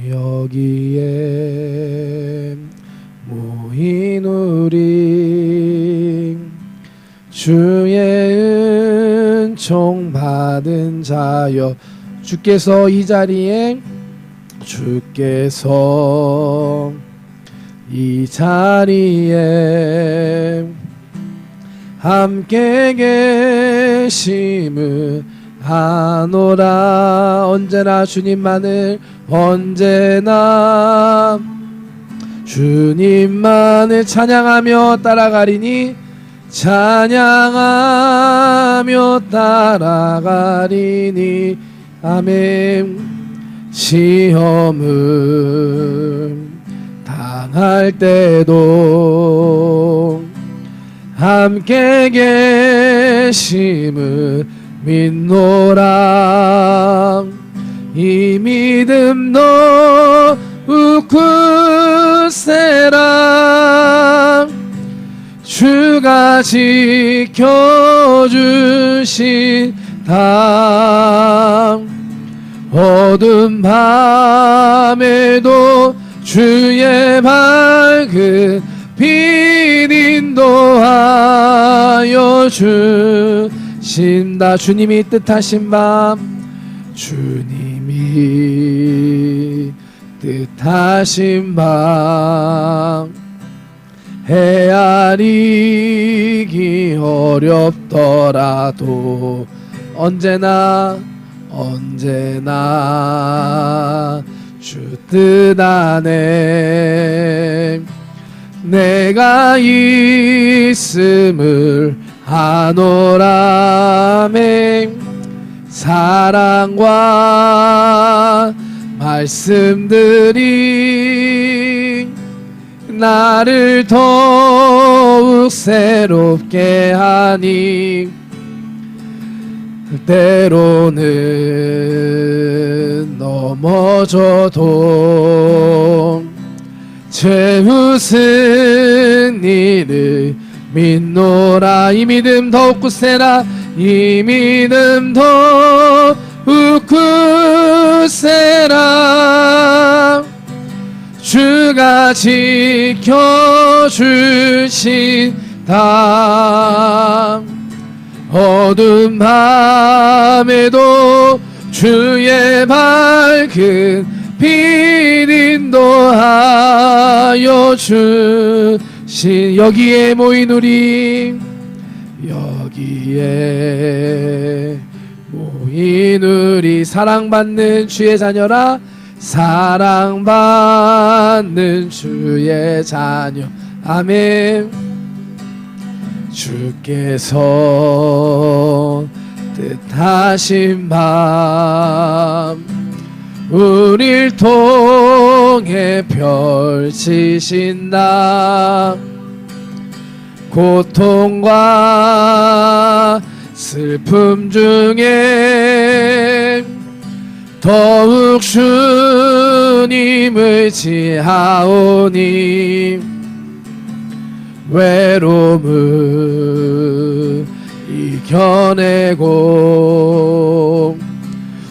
여기에 모인 우리 주의 은총 받은 자여, 주께서 이 자리에 함께 계심을 아노라. 언제나 주님만을, 언제나 주님만을 찬양하며 따라가리니, 찬양하며 따라가리니. 아멘. 시험을 당할 때도 함께 계심을 믿노라. 이 믿음 더욱 굳세라. 주가 지켜주신다. 어두운 밤에도 주의 밝은 빛 인도하여 주신다. 주님이 뜻하신 밤, 주님이 뜻하신 밤, 헤아리기 어렵더라도 언제나 주 뜻 안에 내가 있음을 아노라. 사랑과 말씀들이 나를 더욱 새롭게 하니, 때로는 넘어져도 죄 웃은 이를 믿노라. 이 믿음 더욱 굳세라. 이 믿음 더욱 굳세라. 주가 지켜주신다. 어두운 밤에도 주의 밝은 빛 인도하여 주신, 여기에 모인 우리, 여기에 모인 우리 사랑받는 주의 자녀라. 사랑받는 주의 자녀. 아멘. 주께서 뜻하신 밤 우릴 통해 펼치신다. 고통과 슬픔 중에 더욱 주님을 지하오니, 외로움을 이겨내고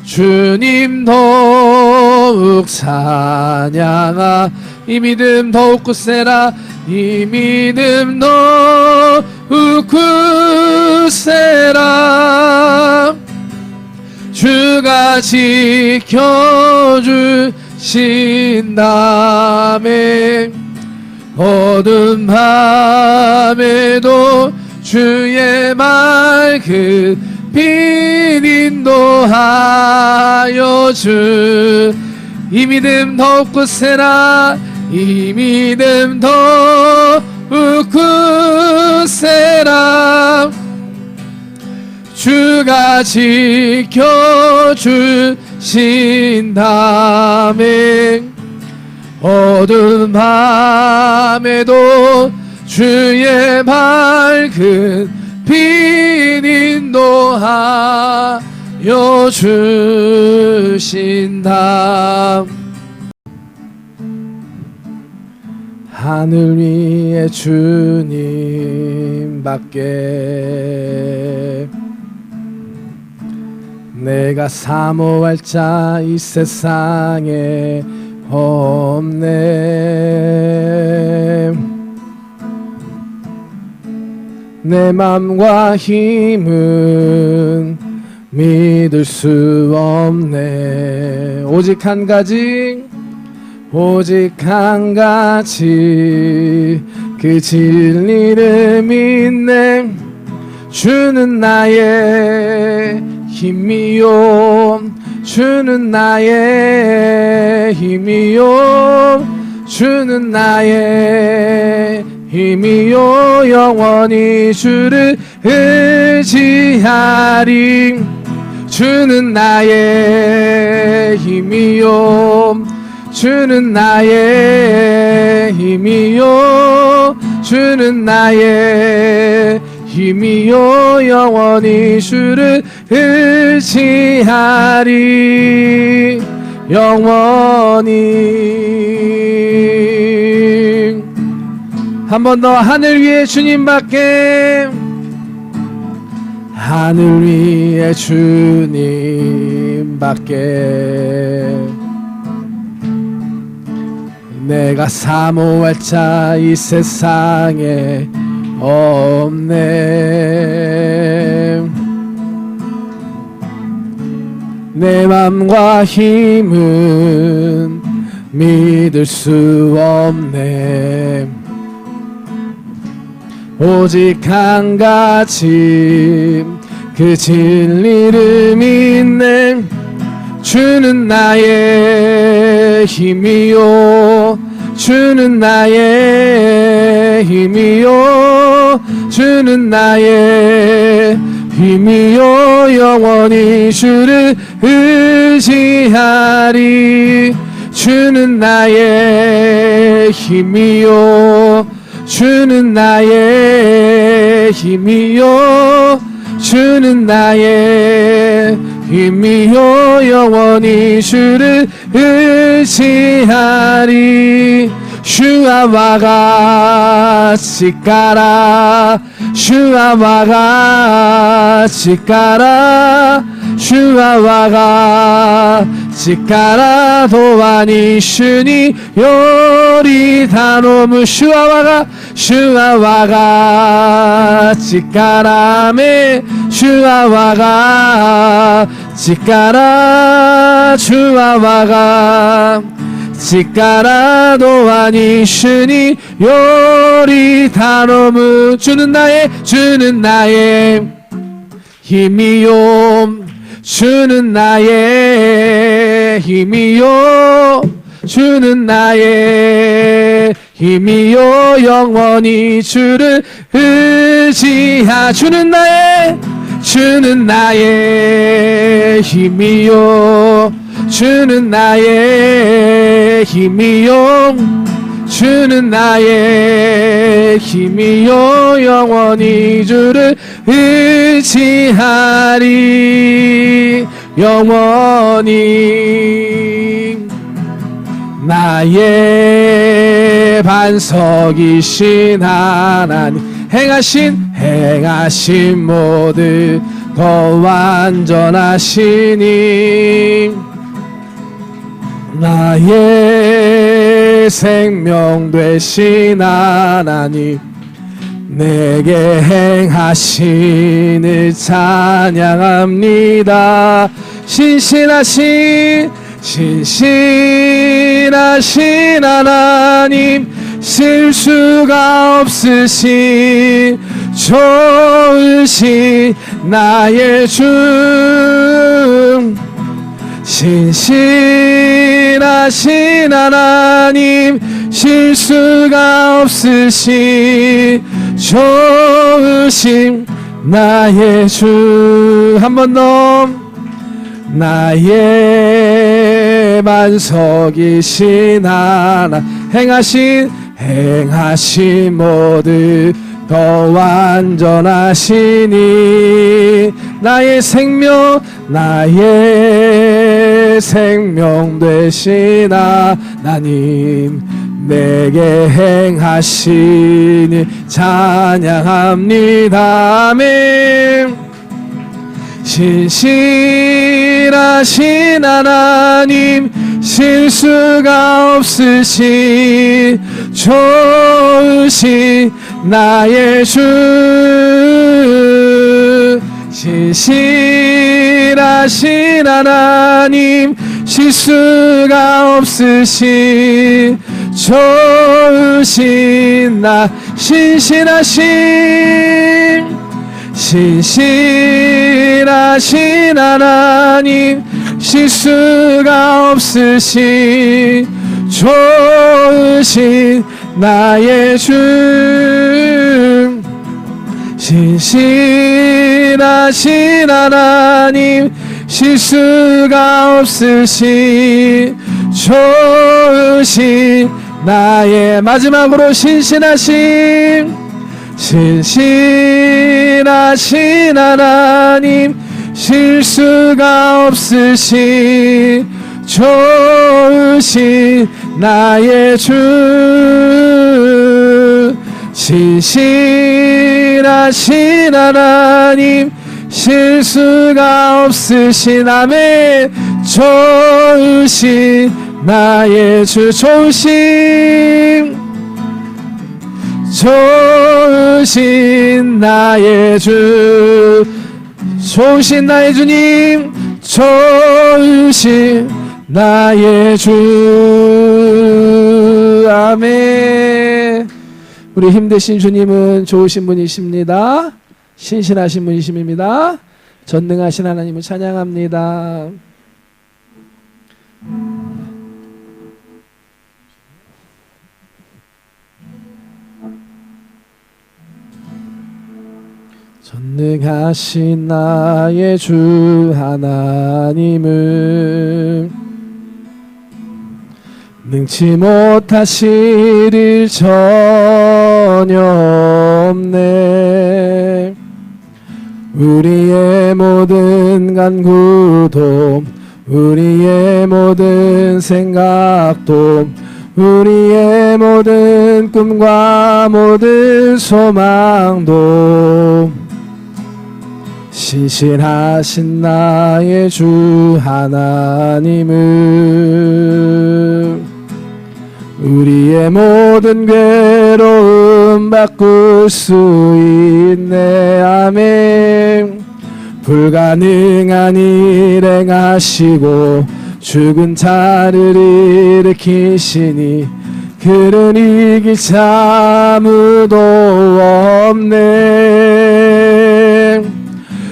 주님 더욱 찬양하. 이 믿음 더욱 굳세라. 이 믿음 더욱 굳세라. 주가 지켜주신다며. 어두운 밤에도 주의 맑은 빛 인도하여 주. 이 믿음 더욱 굳세라. 이 믿음 더욱 굳세라. 주가 지켜주신다며. 어두운 밤에도 주의 밝은 빛 인도하여 주신다. 하늘 위에 주님밖에 내가 사모할 자 이 세상에 없네. 내 맘과 힘은 믿을 수 없네. 오직 한 가지 그 진리를 믿네. 주는 나의 힘이요, 주는 나의 힘이요, 주는 나의 힘이요. 영원히 주를 의지하리. 주는 나의 힘이요, 주는 나의 힘이요, 주는 나의 힘이요. 영원히 주를 의지하리. 영원히. 한 번 더. 하늘 위에 주님밖에, 하늘 위에 주님밖에 내가 사모할 자 이 세상에 없네. 내 맘과 힘은 믿을 수 없네. 오직 한 가지 그 진리를 믿네. 주는 나의 힘이요, 주는 나의 힘이요, 주는 나의 힘이요. 영원히 주를 의지하리. 주는 나의 힘이요, 주는 나의 힘이요, 주는 나의 힘이요. 영원히 주를 의지하리. 주아와 같이 가라, 주아와 같이 가라, 주아와 같이 가라. 또한 이슈니 요리단오무. 주아와 같이 가라메. 주아와 같이 가라, 주아와 같이 가라. 또한 이슈니 요리단오무. 주는 나의 힘이요, 주는 나의 힘이요, 주는 나의 힘이요. 영원히 주를 의지하. 주는 나의 힘이요, 주는 나의 힘이요, 주는 나의 힘이요. 영원히 주를 의지하리. 영원히. 나의 반석이신 하나님, 행하신 모든 더 완전하시니. 나의 생명 되신 하나님, 내게 행하신을 찬양합니다. 신실하신 하나님, 실수가 없으신 좋으신 나의 주. 신실하신 하나님, 실수가 없으신 좋으신 나의 주. 한 번 더. 나의 반석이신 하나, 행하신 모든 더 완전하시니. 나의 생명 되신 하나님, 내게 행하시니 찬양합니다. 아멘. 신실하신 하나님, 실수가 없으신 좋으신 나의 주. 신실하신 하나님, 실수가 없으신 좋으신 나. 신실하신 하나님, 실수가 없으신 좋으신 나의 주. 신실하신 하나님, 실수가 없으신 좋으신 나의. 마지막으로 신실하신 하나님, 실수가 없으신 좋으신 나의 주. 신실하신 하나님, 실수가 없으신 아멘. 좋으신 나의 주. 좋으신 나의 주. 좋으신 나의 주님, 좋으신 나의 주. 아멘. 우리 힘드신 주님은 좋으신 분이십니다. 신실하신 분이십니다. 전능하신 하나님을 찬양합니다. 전능하신 나의 주 하나님은 능치 못하실 일 전혀 없네. 우리의 모든 간구도, 우리의 모든 생각도, 우리의 모든 꿈과 모든 소망도 신실하신 나의 주 하나님은 우리의 모든 괴로움 바꿀 수 있네. 아멘. 불가능한 일 행하시고 죽은 자를 일으키시니 그를 이길 자 아무도 없네.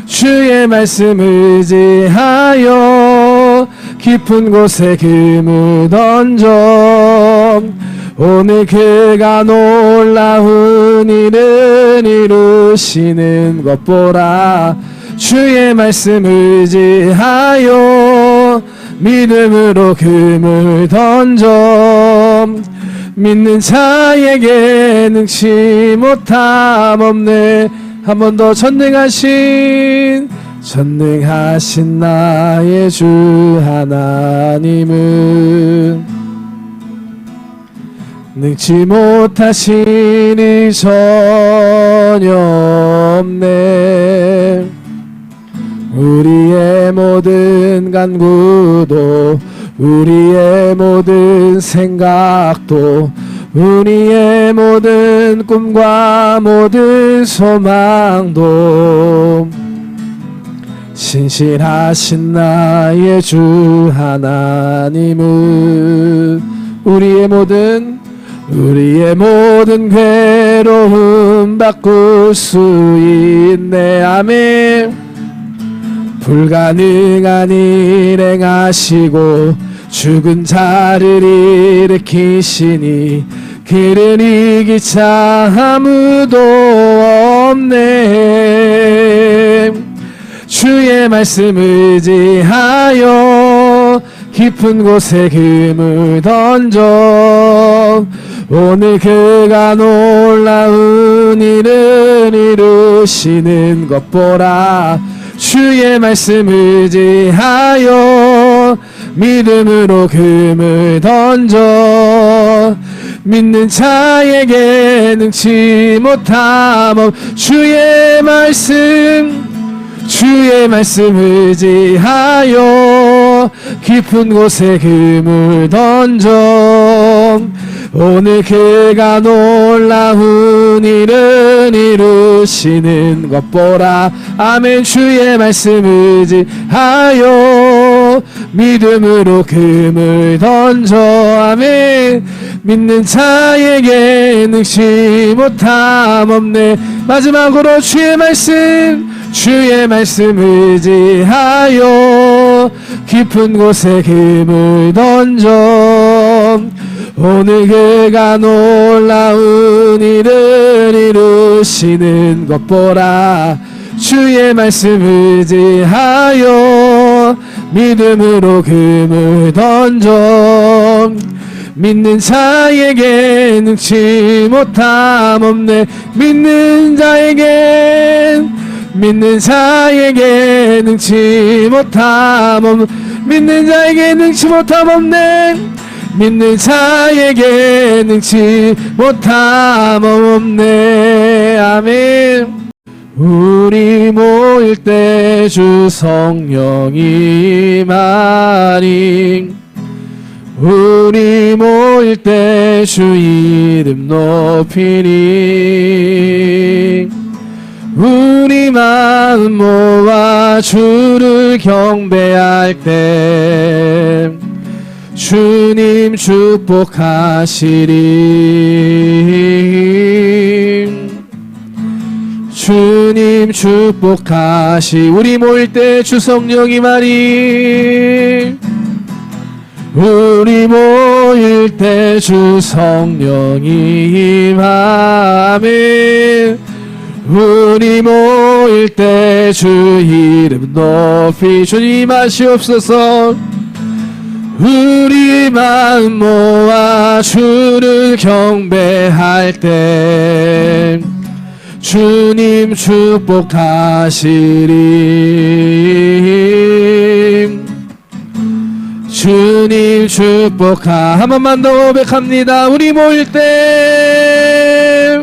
주의 말씀 의지하여 깊은 곳에 금을 던져 오늘 그가 놀라운 일을 이루시는 것 보라. 주의 말씀 의지하여 믿음으로 금을 던져 믿는 자에게 능치 못함 없네. 한 번 더 전능하신 나의 주 하나님은 능치 못하신 일 전혀 없네. 우리의 모든 간구도, 우리의 모든 생각도, 우리의 모든 꿈과 모든 소망도 신실하신 나의 주 하나님은 우리의 모든 괴로움 바꿀 수 있네. 아멘. 불가능한 일 행하시고 죽은 자를 일으키시니 그를 이길 자 아무도 없네. 주의 말씀 의지하여 깊은 곳에 금을 던져 오늘 그가 놀라운 일을 이루시는 것 보라. 주의 말씀 의지하여 믿음으로 금을 던져 믿는 자에게 능치 못함 없. 주의 말씀 주의 말씀 의지하여 깊은 곳에 금을 던져 오늘 그가 놀라운 일을 이루시는 것 보라. 아멘. 주의 말씀 의지하여 믿음으로 금을 던져 아멘. 믿는 자에게 능치 못함 없네. 마지막으로 주의 말씀 의지하여 깊은 곳에 금을 던져 오늘 그가 놀라운 일을 이루시는 것 보라. 주의 말씀 의지하여 믿음으로 금을 던져 믿는 자에게 능치 못함 없네. 믿는 자에게 능치 못함 없네. 믿는 자에게 능치 못함 없네. 믿는 자에게 능치 못함 없네. 아멘. 우리 모일 때 주 성령이 임하니 우리 모일 때 주 이름 높이니 우리 마음 모아 주를 경배할 때 주님 축복하시리. 주님 축복하시. 우리 모일 때 주 성령이 말이 우리 모일 때 주 성령이 임하네. 우리 모일 때 주 이름 높이 주님 하시옵소서. 우리 마음 모아 주를 경배할 때 주님 축복하시리. 주님 축복하. 한 번만 더 고백합니다. 우리 모일 때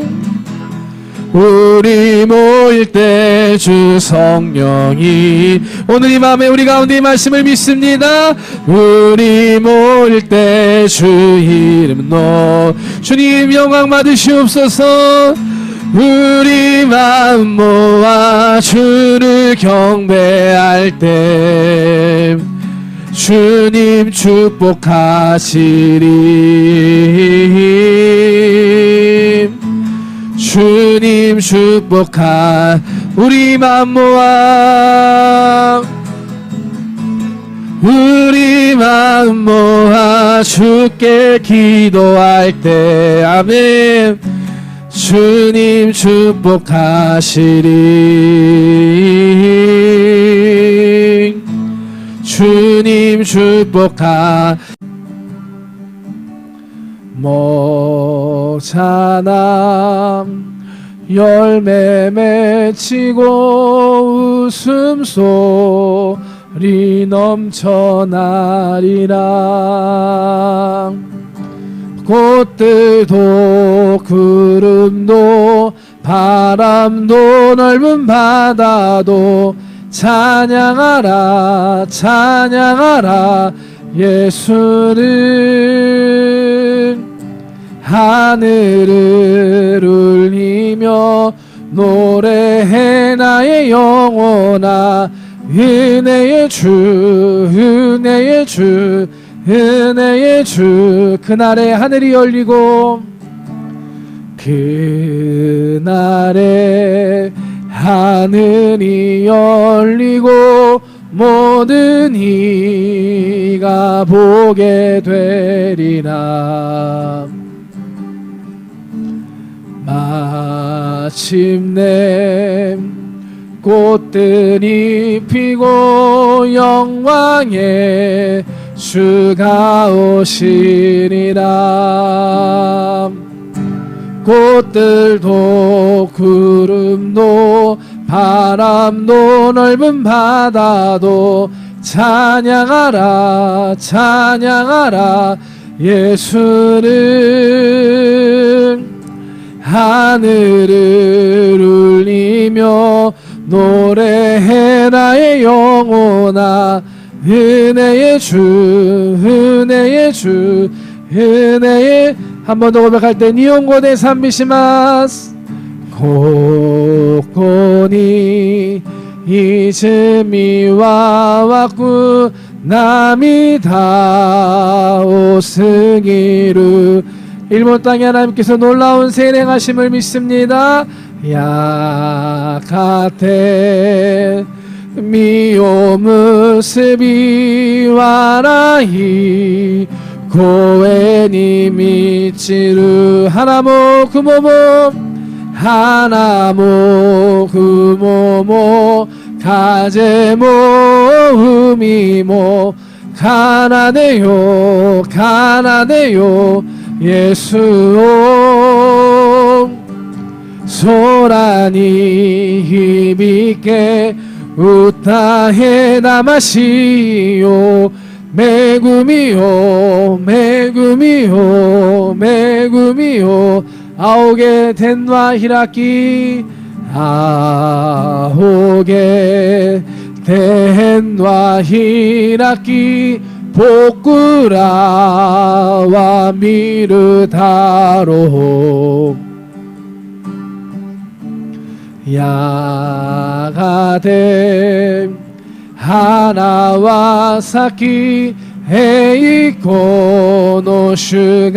주 성령이 오늘 이 밤에 우리 가운데 이 말씀을 믿습니다. 우리 모일 때 주 이름 주님 영광 받으시옵소서. 우리 마음 모아 주를 경배할 때 주님 축복하시리. 주님 축복하. 우리 마음 모아 주께 기도할 때 아멘. 주님 축복하시리. 주님 축복하. 목자남 열매 맺히고 웃음소리 넘쳐나리라. 꽃들도 구름도 바람도 넓은 바다도 찬양하라 찬양하라 예수를. 하늘을 울리며 노래해 나의 영혼아. 은혜의 주 은혜의 주 은혜의 주. 그날에 하늘이 열리고 그날에 하늘이 열리고 모든 이가 보게 되리라. 마침내 꽃들이 피고 영광의 주가 오시리라. 꽃들도 구름도 바람도 넓은 바다도 찬양하라 찬양하라 예수를. 하늘을 울리며 노래해 나의 영혼아 은혜의 주 은혜의 주 은혜의 한 번 더 고백할 때 니온고데 산비시마스 고코니 이즈미와 와쿠 나미다 오스기루 일본 땅에 하나님께서 놀라운 세례하심을 믿습니다. 야카테 미오무스비 와라이 고에니 미치루 하나모 구모모 하나모 구모모 가제모 우미모 가나데요 가나데요 예수오 소란이 히비게 우타헤 나마시요 메구미요 메구미요 메구미요 아오게 텐와 히라키 아오게 텐와 히라키 복구라와 미르다로 야가데 하나와 사키 에이코 노슈가고라레루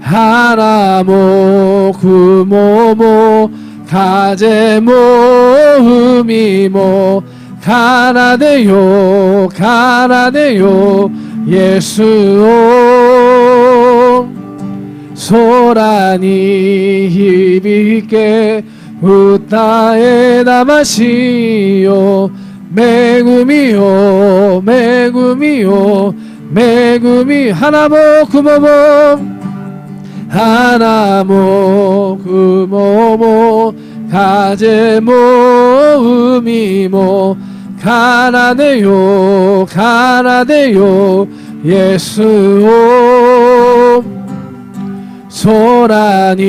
하나모 구모모 가제모 우미모 가나데요 가나데요 예수오 소란이 히비게 우타에 나마시요 메구미요 메구미요 메구미 하나모 구모모 하나모 구모모 가제모 우미모 가나데요 가나데요 예수오 소란이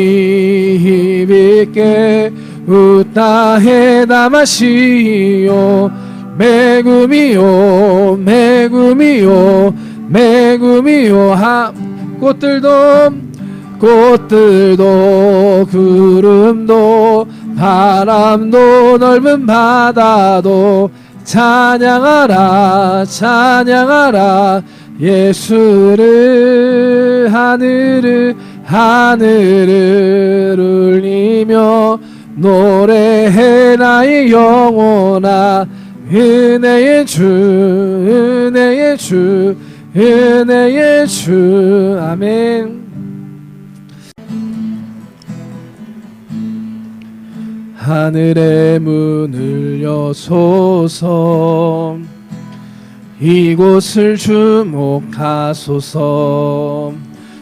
히비게 우타헤 다마시요 메구미요 메구미요 메구미요 하 꽃들도 구름도 바람도 넓은 바다도 찬양하라 찬양하라 예수를 하늘을 울리며 노래해 나의 영혼아 은혜의 주 은혜의 주 은혜의 주 아멘. 하늘의 문을 여소서 이곳을 주목하소서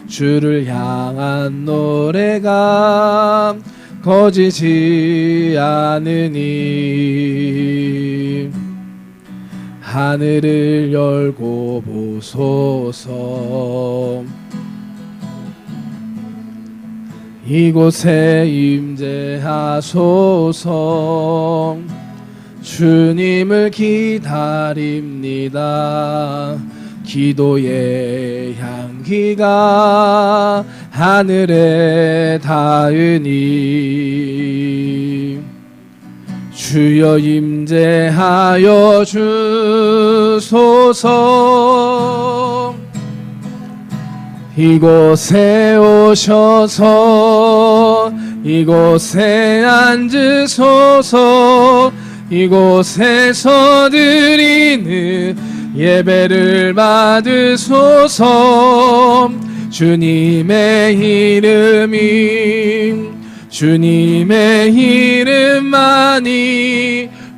주를 향한 노래가 거지지 않으니 하늘을 열고 보소서 이곳에 임재하소서 주님을 기다립니다. 기도의 향기가 하늘에 닿으니 주여 임재하여 주소서 이곳에 오셔서 이곳에 앉으소서 이곳에서 드리는 예배를 받으소서 주님의 주님의 이름만이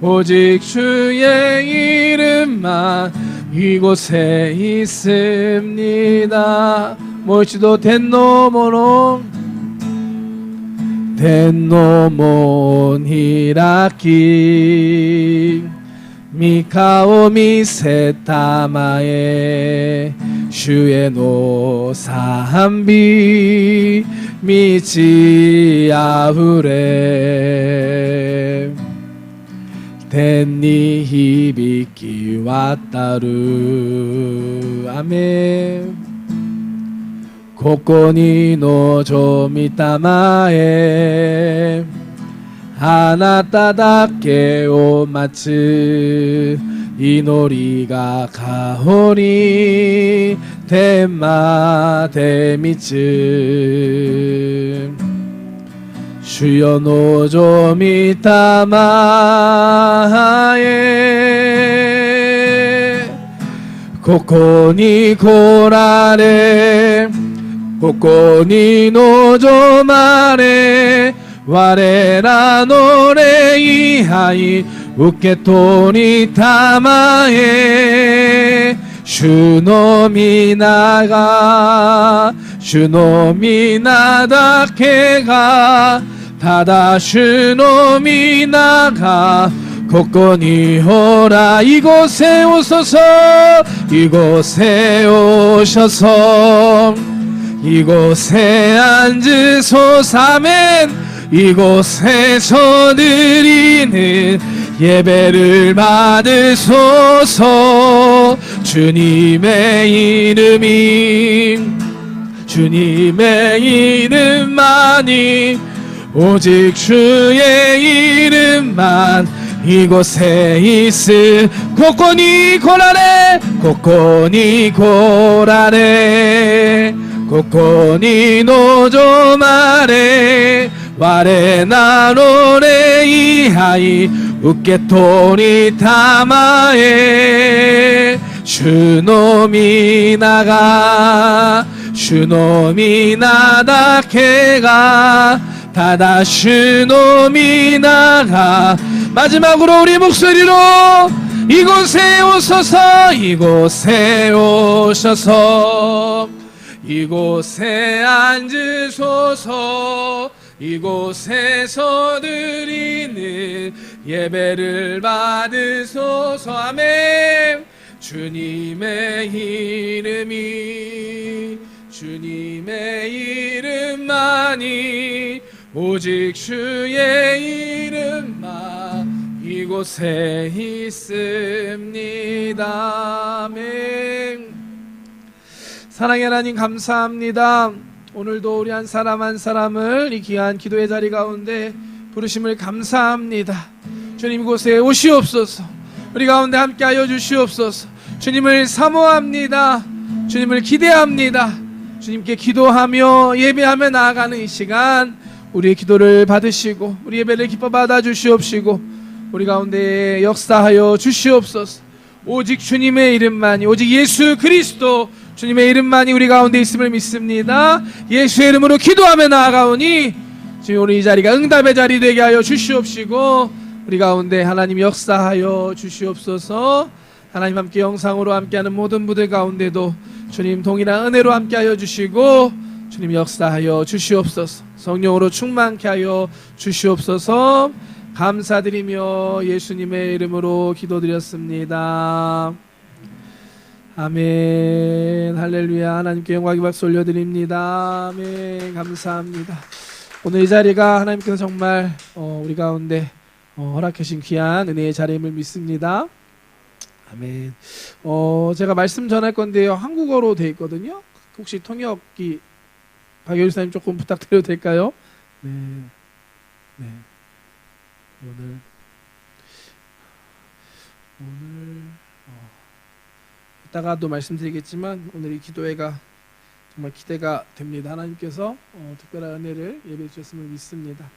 오직 주의 이름만 이곳에 있습니다. 모이치도 텐노몬 히라키 미카오 미세타마에 슈에노 사함비 満ち溢れ天に響き渡る雨ここに望みたまえあなただけを待つ祈りが香り天まで満つ主よ望みたまえここに来られここに望まれ我らの礼拝受け取りたまえ主の皆が主の皆だけがただ主の皆がここにほら이곳에 오소서 이곳에 오셔서 이곳에 앉으소서 아멘 이곳에서 드리는 예배를 받으소서 주님의 이름만이 오직 주의 이름만 이곳에 있을 고코니 고라레 고코니 고라레 고코니 노조마레我らの礼拝受け取りたまえ主の皆が主の皆だけがただ主の皆が마지막으로 우리 목소리로 이곳에 오셔서 이곳에 오셔서 이곳에 앉으소서 이곳에서 드리는 예배를 받으소서 아멘 주님의 이름만이 오직 주의 이름만 이곳에 있습니다 아멘 사랑의 하나님 감사합니다 오늘도 우리 한 사람 한 사람을 이 귀한 기도의 자리 가운데 부르심을 감사합니다. 주님 이곳에 오시옵소서. 우리 가운데 함께하여 주시옵소서. 주님을 사모합니다. 주님을 기대합니다. 주님께 기도하며 예배하며 나아가는 이 시간 우리의 기도를 받으시고 우리 예배를 기뻐 받아 주시옵시고 우리 가운데 역사하여 주시옵소서. 오직 주님의 이름만이 오직 예수 그리스도 주님의 이름만이 우리 가운데 있음을 믿습니다. 예수의 이름으로 기도하며 나아가오니 지금 우리 이 자리가 응답의 자리 되게 하여 주시옵시고 우리 가운데 하나님 역사하여 주시옵소서. 하나님 함께 영상으로 함께하는 모든 분들 가운데도 주님 동일한 은혜로 함께하여 주시고 주님 역사하여 주시옵소서. 성령으로 충만케 하여 주시옵소서. 감사드리며 예수님의 이름으로 기도드렸습니다. 아멘. 할렐루야. 하나님께 영광의 박수 올려드립니다. 아멘. 감사합니다. 오늘 이 자리가 하나님께서 정말 우리 가운데 허락해 주신 귀한 은혜의 자리임을 믿습니다. 아멘. 제가 말씀 전할 건데요. 한국어로 되어 있거든요. 혹시 통역기 박효주사님 조금 부탁드려도 될까요? 네. 네. 오늘 이따가도 말씀드리겠지만 오늘 이 기도회가 정말 기대가 됩니다. 하나님께서 특별한 은혜를 예배해 주셨음을 믿습니다.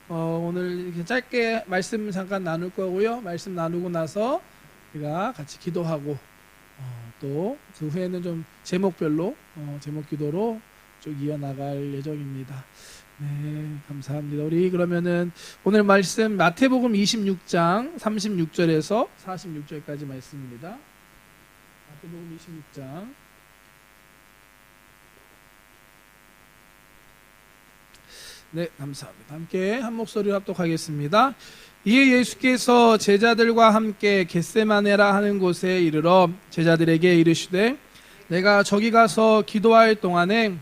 오늘 이렇게 짧게 말씀 잠깐 나눌 거고요. 말씀 나누고 나서 우리가 같이 기도하고 또 그 후에는 좀 제목별로 제목 기도로 쭉 이어나갈 예정입니다. 네, 감사합니다. 우리 그러면은 오늘 말씀 마태복음 26장 36절에서 46절까지 말씀입니다. 마태복음 26장 네, 감사합니다. 함께 한 목소리로 합독하겠습니다. 이에 예수께서 제자들과 함께 겟세마네라 하는 곳에 이르러 제자들에게 이르시되 내가 저기 가서 기도할 동안에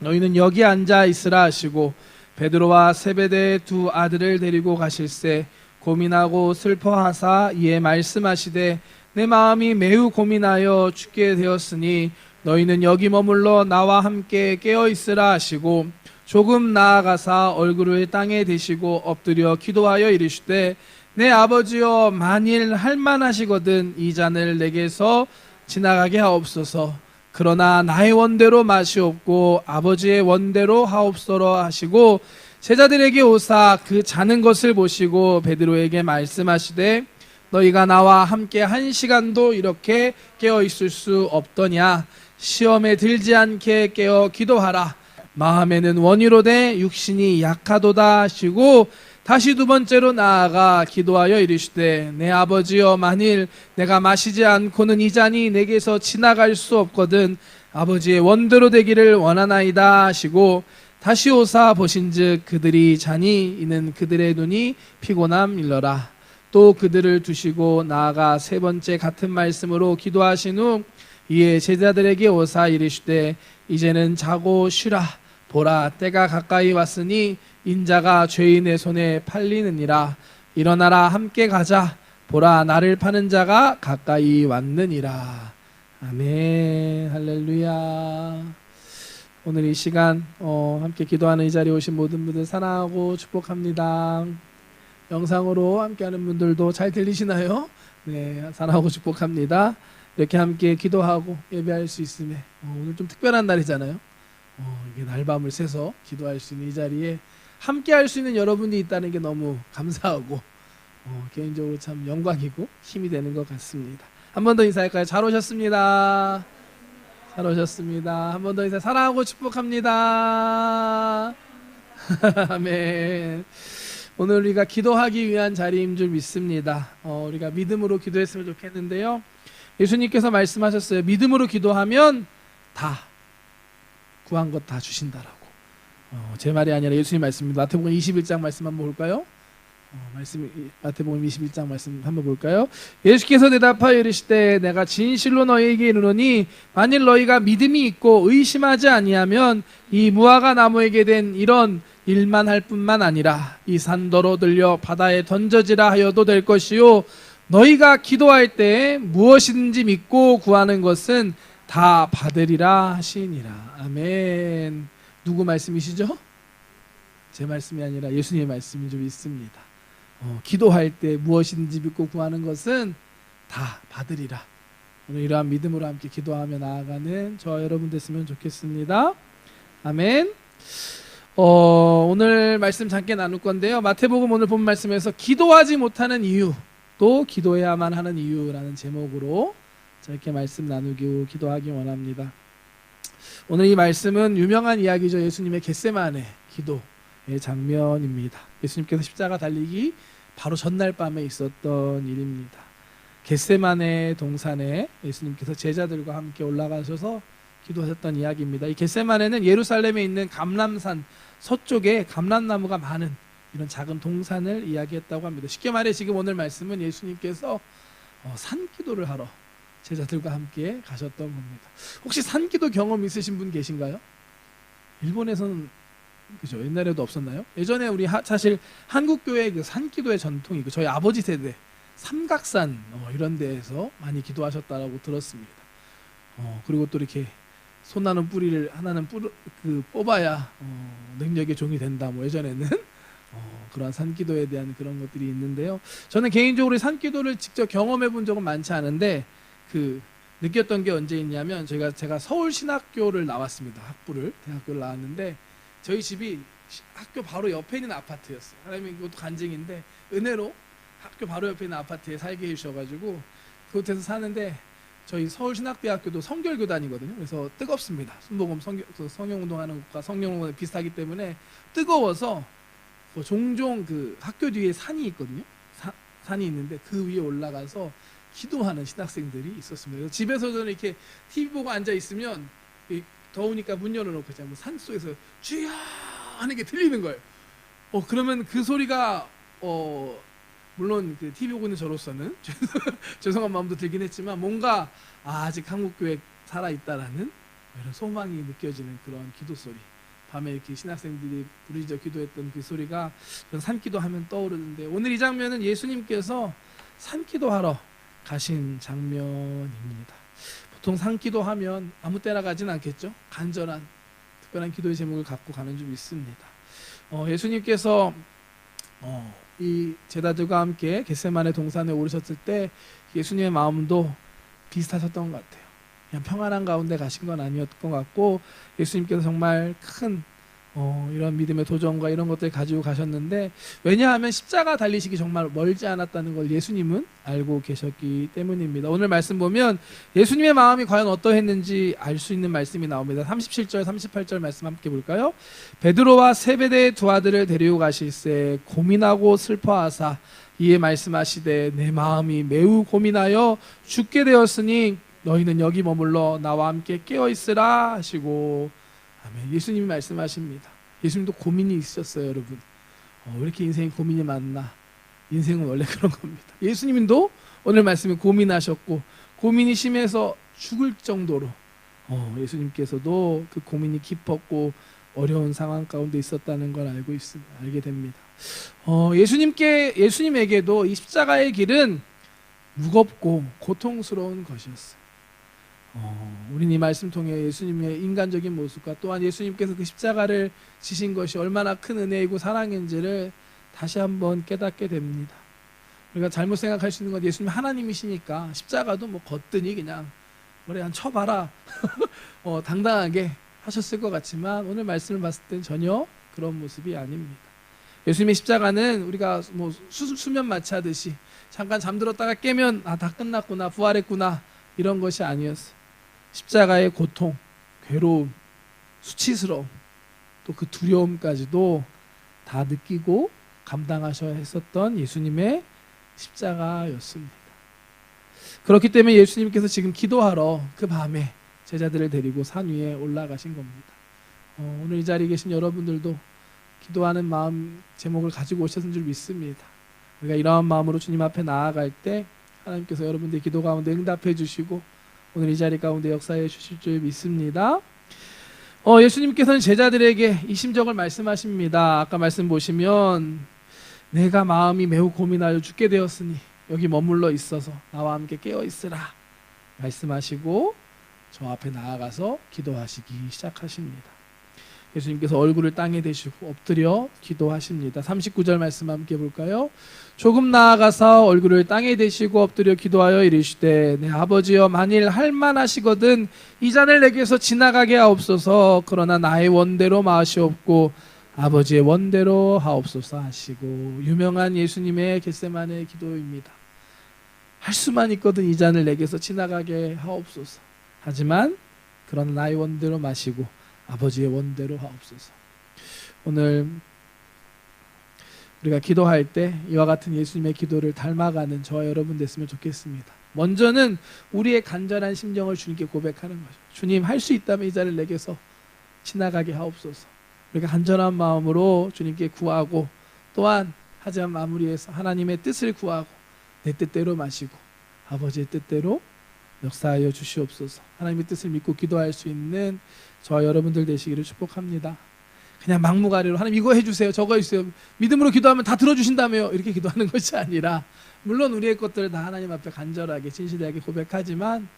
너희는 여기 앉아 있으라 하시고 베드로와 세베대의 두 아들을 데리고 가실새 고민하고 슬퍼하사 이에 말씀하시되 내 마음이 매우 고민하여 죽게 되었으니 너희는 여기 머물러 나와 함께 깨어 있으라 하시고 조금 나아가사 얼굴을 땅에 대시고 엎드려 기도하여 이르시되 내 아버지여 만일 할만하시거든 이 잔을 내게서 지나가게 하옵소서. 그러나 나의 원대로 마시옵고 아버지의 원대로 하옵소서 하시고 제자들에게 오사 그 자는 것을 보시고 베드로에게 말씀하시되 너희가 나와 함께 1시간도 이렇게 깨어 있을 수 없더냐. 시험에 들지 않게 깨어 기도하라. 마음에는 원이로되 육신이 약하도다 하시고 다시 두 번째로 나아가 기도하여 이르시되 내 아버지여 만일 내가 마시지 않고는 이 잔이 내게서 지나갈 수 없거든 아버지의 원대로 되기를 원하나이다 하시고 다시 오사 보신즉 그들이 자니 이는 그들의 눈이 피곤함 일러라. 또 그들을 두시고 나아가 세 번째 같은 말씀으로 기도하신 후 이에 제자들에게 오사 이르시되 이제는 자고 쉬라. 보라 때가 가까이 왔으니 인자가 죄인의 손에 팔리느니라. 일어나라 함께 가자. 보라 나를 파는 자가 가까이 왔느니라. 아멘. 할렐루야. 오늘 이 시간 함께 기도하는 이 자리에 오신 모든 분들 사랑하고 축복합니다. 영상으로 함께하는 분들도 잘 들리시나요? 네, 사랑하고 축복합니다. 이렇게 함께 기도하고 예배할 수 있음에 오늘 좀 특별한 날이잖아요. 이게 날밤을 새서 기도할 수 있는 이 자리에 함께 할 수 있는 여러분이 있다는 게 너무 감사하고 개인적으로 참 영광이고 힘이 되는 것 같습니다. 한 번 더 인사할까요? 잘 오셨습니다. 잘 오셨습니다. 한 번 더 인사 사랑하고 축복합니다. 아멘. 오늘 우리가 기도하기 위한 자리인 줄 믿습니다. 우리가 믿음으로 기도했으면 좋겠는데요. 예수님께서 말씀하셨어요. 믿음으로 기도하면 다 구한 것 다 주신다라고. 제 말이 아니라 예수님 말씀입니다. 마태복음 21장 말씀 한번 볼까요? 마태복음 21장 말씀 한번 볼까요? 예수께서 대답하여 이르시되 내가 진실로 너희에게 이르노니 만일 너희가 믿음이 있고 의심하지 아니하면 이 무화과 나무에게 된 이런 일만 할 뿐만 아니라 이 산더러 들려 바다에 던져지라 하여도 될 것이요 너희가 기도할 때 무엇이든지 믿고 구하는 것은 다 받으리라 하시니라. 아멘. 누구 말씀이시죠? 제 말씀이 아니라 예수님의 말씀인 줄 믿습니다. 기도할 때 무엇이든지 믿고 구하는 것은 다 받으리라. 오늘 이러한 믿음으로 함께 기도하며 나아가는 저와 여러분 됐으면 좋겠습니다. 아멘. 오늘 말씀 잠깐 나눌 건데요. 마태복음 오늘 본 말씀에서 기도하지 못하는 이유, 또 기도해야만 하는 이유라는 제목으로 이렇게 말씀 나누고 기도하기 원합니다. 오늘 이 말씀은 유명한 이야기죠. 예수님의 겟세마네 기도의 장면입니다. 예수님께서 십자가 달리기 바로 전날 밤에 있었던 일입니다. 겟세마네 동산에 예수님께서 제자들과 함께 올라가셔서 기도하셨던 이야기입니다. 이 겟세마네는 예루살렘에 있는 감람산 서쪽에 감람나무가 많은 이런 작은 동산을 이야기했다고 합니다. 쉽게 말해 지금 오늘 말씀은 예수님께서 산기도를 하러 제자들과 함께 가셨던 겁니다. 혹시 산기도 경험 있으신 분 계신가요? 일본에서는 그죠? 옛날에도 없었나요? 예전에 우리 사실 한국교회 그 산기도의 전통이 저희 아버지 세대 삼각산 이런 데에서 많이 기도하셨다라고 들었습니다. 그리고 또 이렇게 손나는 뿌리를 하나는 뽑아야 능력의 종이 된다. 예전에는 그런 산기도에 대한 그런 것들이 있는데요. 저는 개인적으로 산기도를 직접 경험해 본 적은 많지 않은데 느꼈던 게 언제 있냐면 제가 서울신학교를 나왔습니다. 대학교를 나왔는데 저희 집이 학교 바로 옆에 있는 아파트였어요. 하나님 이것도 간증인데 은혜로 학교 바로 옆에 있는 아파트에 살게 해주셔가지고 그곳에서 사는데 저희 서울신학대학교도 성결교단이거든요. 그래서 뜨겁습니다. 순복음 성령운동하는 것과 성령운동 비슷하기 때문에 뜨거워서 종종 그 학교 뒤에 산이 있거든요. 산이 있는데 그 위에 올라가서 기도하는 신학생들이 있었습니다. 그래서 집에서 저는 이렇게 TV 보고 앉아 있으면 더우니까 문 열어놓고 산 속에서 주야 하는 게 들리는 거예요. 그러면 그 소리가 물론 그 TV 보고 있는 저로서는 죄송한 마음도 들긴 했지만 뭔가 아직 한국교회 살아있다라는 이런 소망이 느껴지는 그런 기도 소리. 밤에 이렇게 신학생들이 부르짖어 기도했던 그 소리가 산기도 하면 떠오르는데, 오늘 이 장면은 예수님께서 산기도 하러 가신 장면입니다. 보통 산기도 하면 아무 때나 가진 않겠죠. 간절한 특별한 기도의 제목을 갖고 가는 줄 믿습니다. 예수님께서 이 제자들과 함께 겟세마네 동산에 오르셨을 때 예수님의 마음도 비슷하셨던 것 같아요. 그냥 평안한 가운데 가신 건 아니었던 것 같고, 예수님께서 정말 큰 이런 믿음의 도전과 이런 것들을 가지고 가셨는데, 왜냐하면 십자가 달리시기 정말 멀지 않았다는 걸 예수님은 알고 계셨기 때문입니다. 오늘 말씀 보면 예수님의 마음이 과연 어떠했는지 알 수 있는 말씀이 나옵니다. 37절 38절 말씀 함께 볼까요? 베드로와 세베대의 두 아들을 데리고 가실새 고민하고 슬퍼하사 이에 말씀하시되 내 마음이 매우 고민하여 죽게 되었으니 너희는 여기 머물러 나와 함께 깨어 있으라 하시고, 아멘. 예수님이 말씀하십니다. 예수님도 고민이 있으셨어요, 여러분. 왜 이렇게 인생에 고민이 많나? 인생은 원래 그런 겁니다. 예수님도 오늘 말씀에 고민하셨고, 고민이 심해서 죽을 정도로 예수님께서도 그 고민이 깊었고 어려운 상황 가운데 있었다는 걸 알게 됩니다. 예수님에게도 이 십자가의 길은 무겁고 고통스러운 것이었어요. 우린 이 말씀 통해 예수님의 인간적인 모습과 또한 예수님께서 그 십자가를 지신 것이 얼마나 큰 은혜이고 사랑인지를 다시 한번 깨닫게 됩니다. 우리가 잘못 생각할 수 있는 건 예수님 하나님이시니까 십자가도 뭐 거뜬히 그냥 머리 한 쳐봐라 당당하게 하셨을 것 같지만, 오늘 말씀을 봤을 땐 전혀 그런 모습이 아닙니다. 예수님의 십자가는 우리가 뭐 수면 마취하듯이 잠깐 잠들었다가 깨면 다 끝났구나, 부활했구나, 이런 것이 아니었어요. 십자가의 고통, 괴로움, 수치스러움, 또 그 두려움까지도 다 느끼고 감당하셔야 했었던 예수님의 십자가였습니다. 그렇기 때문에 예수님께서 지금 기도하러 그 밤에 제자들을 데리고 산 위에 올라가신 겁니다. 오늘 이 자리에 계신 여러분들도 기도하는 마음 제목을 가지고 오셨은 줄 믿습니다. 우리가 이러한 마음으로 주님 앞에 나아갈 때 하나님께서 여러분들의 기도 가운데 응답해 주시고 오늘 이 자리 가운데 역사해 주실 줄 믿습니다. 예수님께서는 제자들에게 이 심정을 말씀하십니다. 아까 말씀 보시면 내가 마음이 매우 고민하여 죽게 되었으니 여기 머물러 있어서 나와 함께 깨어 있으라 말씀하시고 저 앞에 나아가서 기도하시기 시작하십니다. 예수님께서 얼굴을 땅에 대시고 엎드려 기도하십니다. 39절 말씀 함께 볼까요? 조금 나아가서 얼굴을 땅에 대시고 엎드려 기도하여 이르시되 내 아버지여 만일 할만하시거든 이 잔을 내게서 지나가게 하옵소서. 그러나 나의 원대로 마시옵고 아버지의 원대로 하옵소서 하시고, 유명한 예수님의 겟세마네 기도입니다. 할 수만 있거든 이 잔을 내게서 지나가게 하옵소서. 하지만 그러나 나의 원대로 마시고 아버지의 원대로 하옵소서. 오늘 우리가 기도할 때 이와 같은 예수님의 기도를 닮아가는 저와 여러분 됐으면 좋겠습니다. 먼저는 우리의 간절한 심정을 주님께 고백하는 거죠. 주님, 할 수 있다면 이 자를 내게서 지나가게 하옵소서. 우리가 간절한 마음으로 주님께 구하고, 또한 하지만 마무리해서 하나님의 뜻을 구하고 내 뜻대로 마시고 아버지의 뜻대로 역사하여 주시옵소서. 하나님의 뜻을 믿고 기도할 수 있는 저와 여러분들 되시기를 축복합니다. 그냥 막무가내로 하나님 이거 해주세요, 저거 해주세요, 믿음으로 기도하면 다 들어주신다며요, 이렇게 기도하는 것이 아니라, 물론 우리의 것들을 다 하나님 앞에 간절하게 진실하게 고백하지만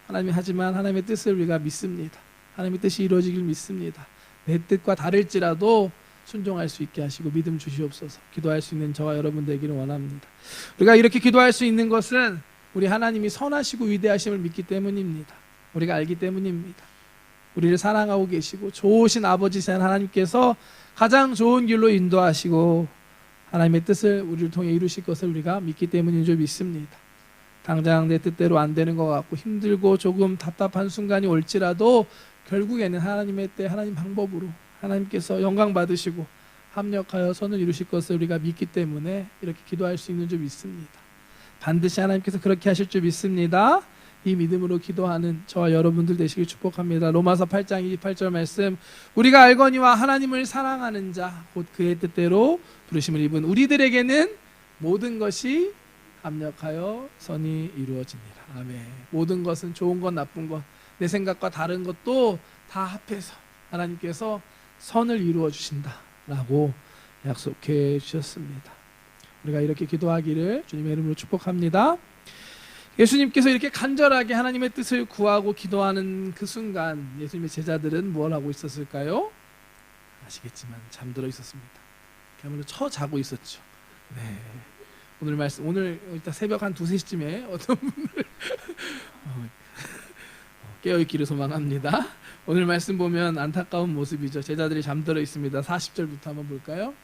하나님의 뜻을 우리가 믿습니다. 하나님의 뜻이 이루어지길 믿습니다. 내 뜻과 다를지라도 순종할 수 있게 하시고 믿음 주시옵소서. 기도할 수 있는 저와 여러분 되기를 원합니다. 우리가 이렇게 기도할 수 있는 것은 우리 하나님이 선하시고 위대하심을 믿기 때문입니다. 우리가 알기 때문입니다. 우리를 사랑하고 계시고 좋으신 아버지신 하나님께서 가장 좋은 길로 인도하시고 하나님의 뜻을 우리를 통해 이루실 것을 우리가 믿기 때문인 줄 믿습니다. 당장 내 뜻대로 안 되는 것 같고 힘들고 조금 답답한 순간이 올지라도 결국에는 하나님의 때 하나님 방법으로 하나님께서 영광 받으시고 합력하여 선을 이루실 것을 우리가 믿기 때문에 이렇게 기도할 수 있는 줄 믿습니다. 반드시 하나님께서 그렇게 하실 줄 믿습니다. 이 믿음으로 기도하는 저와 여러분들 되시길 축복합니다. 로마서 8장 28절 말씀, 우리가 알거니와 하나님을 사랑하는 자 곧 그의 뜻대로 부르심을 입은 우리들에게는 모든 것이 합력하여 선이 이루어지니라. 아멘. 모든 것은 좋은 것 나쁜 것 내 생각과 다른 것도 다 합해서 하나님께서 선을 이루어 주신다라고 약속해 주셨습니다. 우리가 이렇게 기도하기를 주님의 이름으로 축복합니다. 예수님께서 이렇게 간절하게 하나님의 뜻을 구하고 기도하는 그 순간 예수님의 제자들은 뭘 하고 있었을까요? 아시겠지만 잠들어 있었습니다. 그야말로 자고 있었죠. 네. 오늘 말씀, 오늘 일단 새벽 한 2-3시쯤에 어떤 분들 깨어있기를 소망합니다. 오늘 말씀 보면 안타까운 모습이죠. 제자들이 잠들어 있습니다. 40절부터 한번 볼까요?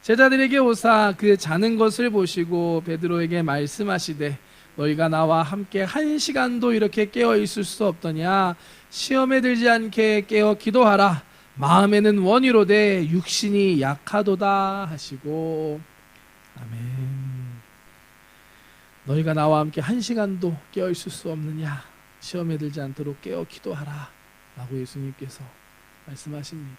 제자들에게 오사 그 자는 것을 보시고 베드로에게 말씀하시되 너희가 나와 함께 1시간도 이렇게 깨어 있을 수 없더냐. 시험에 들지 않게 깨어 기도하라. 마음에는 원이로되 육신이 약하도다 하시고. 아멘. 너희가 나와 함께 1시간도 깨어 있을 수 없느냐. 시험에 들지 않도록 깨어 기도하라 라고 예수님께서 말씀하십니다.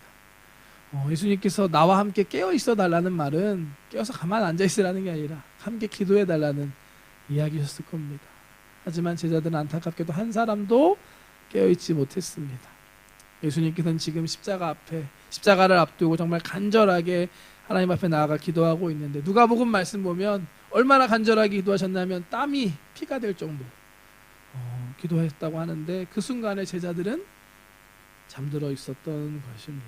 예수님께서 나와 함께 깨어 있어 달라는 말은 깨어서 가만 앉아 있으라는 게 아니라 함께 기도해 달라는 이야기였을 겁니다. 하지만 제자들은 안타깝게도 한 사람도 깨어있지 못했습니다. 예수님께서는 지금 십자가를 앞두고 정말 간절하게 하나님 앞에 나아가 기도하고 있는데, 누가복음 말씀 보면 얼마나 간절하게 기도하셨냐면 땀이 피가 될 정도 기도했다고 하는데, 그 순간에 제자들은 잠들어 있었던 것입니다.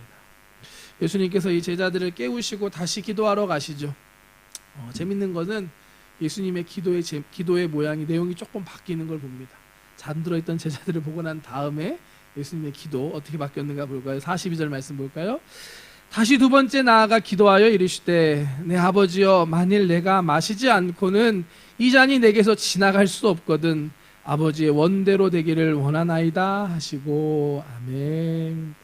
예수님께서 이 제자들을 깨우시고 다시 기도하러 가시죠. 재밌는 것은 예수님의 기도의 모양이, 내용이 조금 바뀌는 걸 봅니다. 잠들어 있던 제자들을 보고 난 다음에 예수님의 기도 어떻게 바뀌었는가 볼까요? 42절 말씀 볼까요? 다시 2번째 나아가 기도하여 이르시되 내 아버지여, 만일 내가 마시지 않고는 이 잔이 내게서 지나갈 수 없거든 아버지의 원대로 되기를 원하나이다 하시고. 아멘.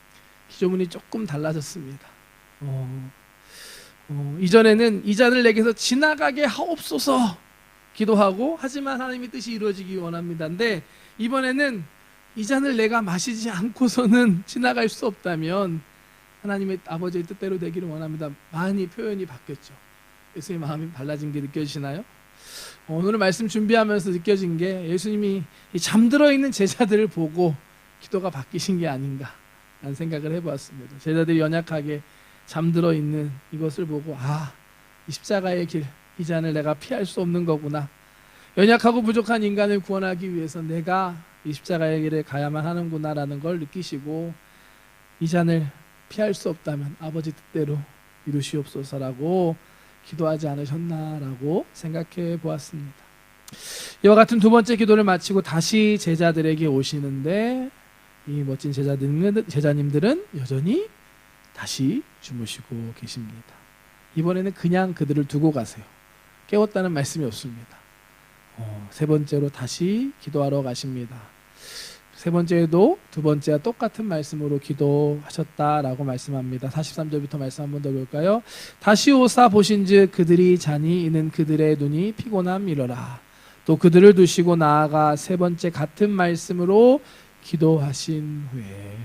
기조문이 조금 달라졌습니다. 이전에는 이 잔을 내게서 지나가게 하옵소서 기도하고, 하지만 하나님의 뜻이 이루어지기 원합니다. 근데 이번에는 이 잔을 내가 마시지 않고서는 지나갈 수 없다면 하나님의 아버지의 뜻대로 되기를 원합니다. 많이 표현이 바뀌었죠. 예수님의 마음이 달라진 게 느껴지시나요? 오늘 말씀 준비하면서 느껴진 게 예수님이 이 잠들어 있는 제자들을 보고 기도가 바뀌신 게 아닌가 라는 생각을 해보았습니다. 제자들이 연약하게 잠들어 있는 이것을 보고, 이 십자가의 길, 이 잔을 내가 피할 수 없는 거구나. 연약하고 부족한 인간을 구원하기 위해서 내가 이 십자가의 길에 가야만 하는구나 라는 걸 느끼시고, 이 잔을 피할 수 없다면 아버지 뜻대로 이루시옵소서라고 기도하지 않으셨나라고 생각해 보았습니다. 이와 같은 2번째 기도를 마치고 다시 제자들에게 오시는데, 이 멋진 제자님들은 여전히 다시 주무시고 계십니다. 이번에는 그냥 그들을 두고 가세요. 깨웠다는 말씀이 없습니다. 3번째로 다시 기도하러 가십니다. 3번째에도 2번째와 똑같은 말씀으로 기도하셨다라고 말씀합니다. 43절부터 말씀 한 번 더 볼까요? 다시 오사 보신즉 그들이 자니 이는 그들의 눈이 피곤함이로라. 또 그들을 두시고 나아가 3번째 같은 말씀으로 기도하신 후에,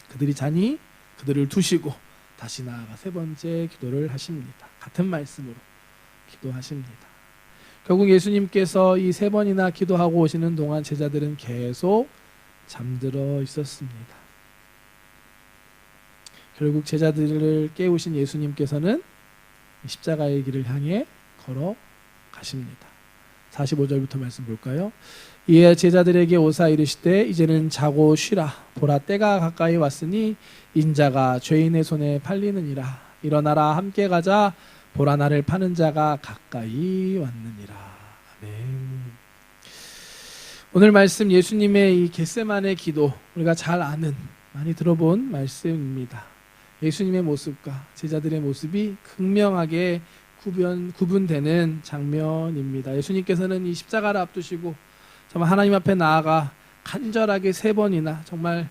그들이 자니 그들을 두시고 다시 나아가 3번째 기도를 하십니다. 같은 말씀으로 기도하십니다. 결국 예수님께서 이 3번이나 기도하고 오시는 동안 제자들은 계속 잠들어 있었습니다. 결국 제자들을 깨우신 예수님께서는 십자가의 길을 향해 걸어가십니다. 45절부터 말씀 볼까요? 이에 제자들에게 오사 이르시되 이제는 자고 쉬라. 보라, 때가 가까이 왔으니 인자가 죄인의 손에 팔리느니라. 일어나라, 함께 가자. 보라, 나를 파는 자가 가까이 왔느니라. 아멘. 오늘 말씀, 예수님의 이 겟세마네 기도, 우리가 잘 아는, 많이 들어본 말씀입니다. 예수님의 모습과 제자들의 모습이 극명하게 구분되는 장면입니다. 예수님께서는 이 십자가를 앞두시고 정말 하나님 앞에 나아가 간절하게 3번이나 정말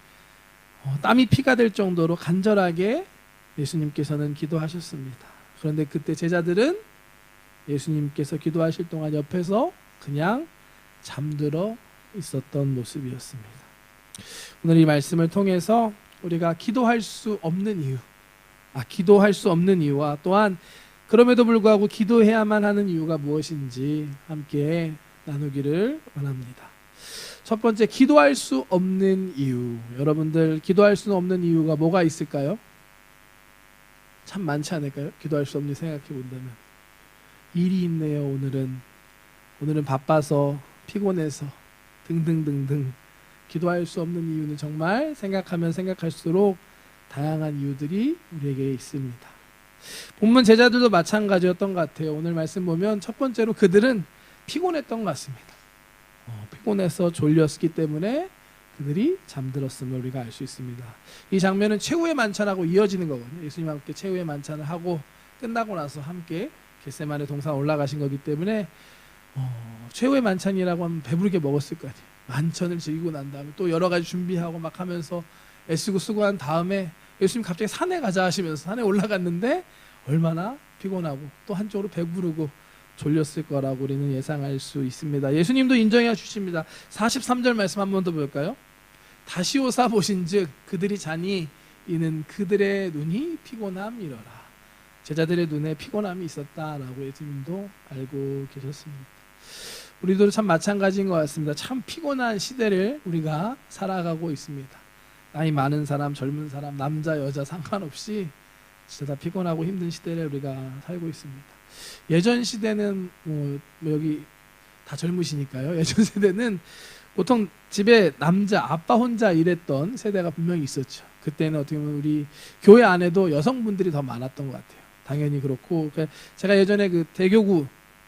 땀이 피가 될 정도로 간절하게 예수님께서는 기도하셨습니다. 그런데 그때 제자들은 예수님께서 기도하실 동안 옆에서 그냥 잠들어 있었던 모습이었습니다. 오늘 이 말씀을 통해서 우리가 기도할 수 없는 이유와 또한 그럼에도 불구하고 기도해야만 하는 이유가 무엇인지 함께 나누기를 원합니다. 첫 번째, 기도할 수 없는 이유. 여러분들, 기도할 수 없는 이유가 뭐가 있을까요? 참 많지 않을까요? 기도할 수 없는 생각해 본다면. 일이 있네요. 오늘은 바빠서, 피곤해서, 등등등등. 기도할 수 없는 이유는 정말 생각하면 생각할수록 다양한 이유들이 우리에게 있습니다. 본문 제자들도 마찬가지였던 것 같아요. 오늘 말씀 보면 첫 번째로 그들은 피곤했던 것 같습니다. 피곤해서 졸렸기 때문에 그들이 잠들었음을 우리가 알 수 있습니다. 이 장면은 최후의 만찬하고 이어지는 거거든요. 예수님과 함께 최후의 만찬을 하고 끝나고 나서 함께 겟세마네 동산 올라가신 거기 때문에 최후의 만찬이라고 하면 배부르게 먹었을 거 아니에요. 만찬을 즐기고 난 다음에 또 여러 가지 준비하고 막 하면서 애쓰고 수고한 다음에 예수님 갑자기 산에 가자 하시면서 산에 올라갔는데 얼마나 피곤하고 또 한쪽으로 배부르고 졸렸을 거라고 우리는 예상할 수 있습니다. 예수님도 인정해 주십니다. 43절 말씀 한 번 더 볼까요? 다시 오사 보신즉 그들이 자니 이는 그들의 눈이 피곤함이러라. 제자들의 눈에 피곤함이 있었다라고 예수님도 알고 계셨습니다. 우리도 참 마찬가지인 것 같습니다. 참 피곤한 시대를 우리가 살아가고 있습니다. 나이 많은 사람, 젊은 사람, 남자, 여자 상관없이 진짜 다 피곤하고 힘든 시대를 우리가 살고 있습니다. 예전 시대는 여기 다 젊으시니까요. 예전 세대는 보통 집에 남자, 아빠 혼자 일했던 세대가 분명히 있었죠. 그때는 어떻게 보면 우리 교회 안에도 여성분들이 더 많았던 것 같아요. 당연히 그렇고 제가 예전에 그 대교구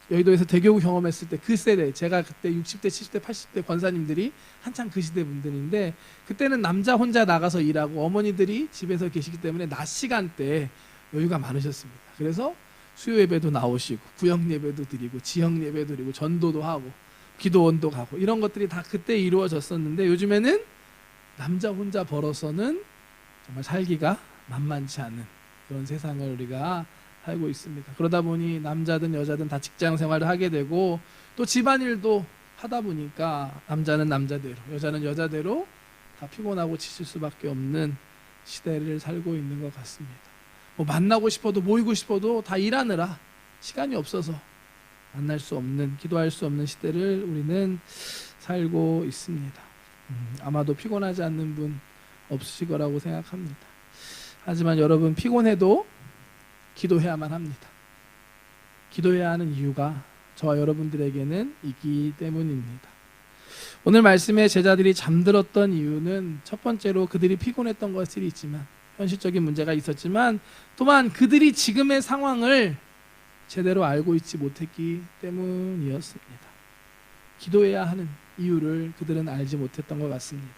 여의도에서 대교구 경험했을 때 그 세대, 제가 그때 60대, 70대, 80대 권사님들이 한창 그 시대 분들인데 그때는 남자 혼자 나가서 일하고 어머니들이 집에서 계시기 때문에 낮 시간대에 여유가 많으셨습니다. 그래서 수요 예배도 나오시고 구역 예배도 드리고 지역 예배도 드리고 전도도 하고 기도원도 가고 이런 것들이 다 그때 이루어졌었는데 요즘에는 남자 혼자 벌어서는 정말 살기가 만만치 않은 그런 세상을 우리가 살고 있습니다. 그러다 보니 남자든 여자든 다 직장 생활을 하게 되고 또 집안일도 하다 보니까 남자는 남자대로 여자는 여자대로 다 피곤하고 지칠 수밖에 없는 시대를 살고 있는 것 같습니다. 만나고 싶어도 모이고 싶어도 다 일하느라 시간이 없어서 만날 수 없는, 기도할 수 없는 시대를 우리는 살고 있습니다. 아마도 피곤하지 않는 분 없으실 거라고 생각합니다. 하지만 여러분, 피곤해도 기도해야만 합니다. 기도해야 하는 이유가 저와 여러분들에게는 있기 때문입니다. 오늘 말씀에 제자들이 잠들었던 이유는 첫 번째로 그들이 피곤했던 것이 있지만 현실적인 문제가 있었지만 또한 그들이 지금의 상황을 제대로 알고 있지 못했기 때문이었습니다. 기도해야 하는 이유를 그들은 알지 못했던 것 같습니다.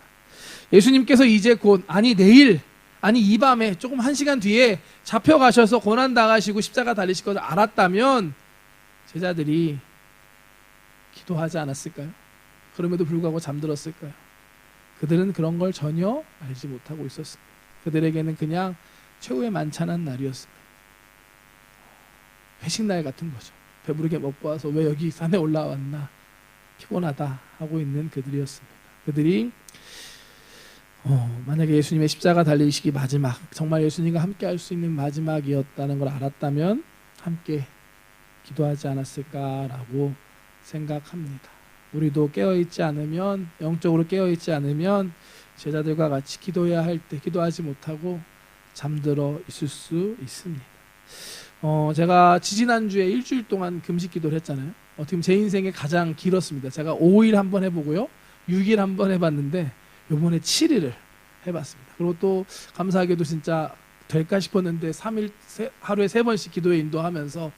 예수님께서 이제 곧 내일 이 밤에 조금 1시간 뒤에 잡혀가셔서 고난당하시고 십자가 달리실 것을 알았다면 제자들이 기도하지 않았을까요? 그럼에도 불구하고 잠들었을까요? 그들은 그런 걸 전혀 알지 못하고 있었습니다. 그들에게는 그냥 최후의 만찬한 날이었습니다. 회식날 같은 거죠. 배부르게 먹고 와서 왜 여기 산에 올라왔나 피곤하다 하고 있는 그들이었습니다. 그들이 만약에 예수님의 십자가 달리시기 마지막, 정말 예수님과 함께 할 수 있는 마지막이었다는 걸 알았다면 함께 기도하지 않았을까라고 생각합니다. 우리도 깨어있지 않으면, 영적으로 깨어있지 않으면 제자들과 같이 기도해야 할 때 기도하지 못하고 잠들어 있을 수 있습니다. 제가 지지난주에 일주일 동안 금식 기도를 했잖아요. 어떻게 보면 제 인생에 가장 길었습니다. 제가 5일 한번 해보고요, 6일 한번 해봤는데 이번에 7일을 해봤습니다. 그리고 또 감사하게도 진짜 될까 싶었는데 3일 하루에 3번씩 기도에 인도하면서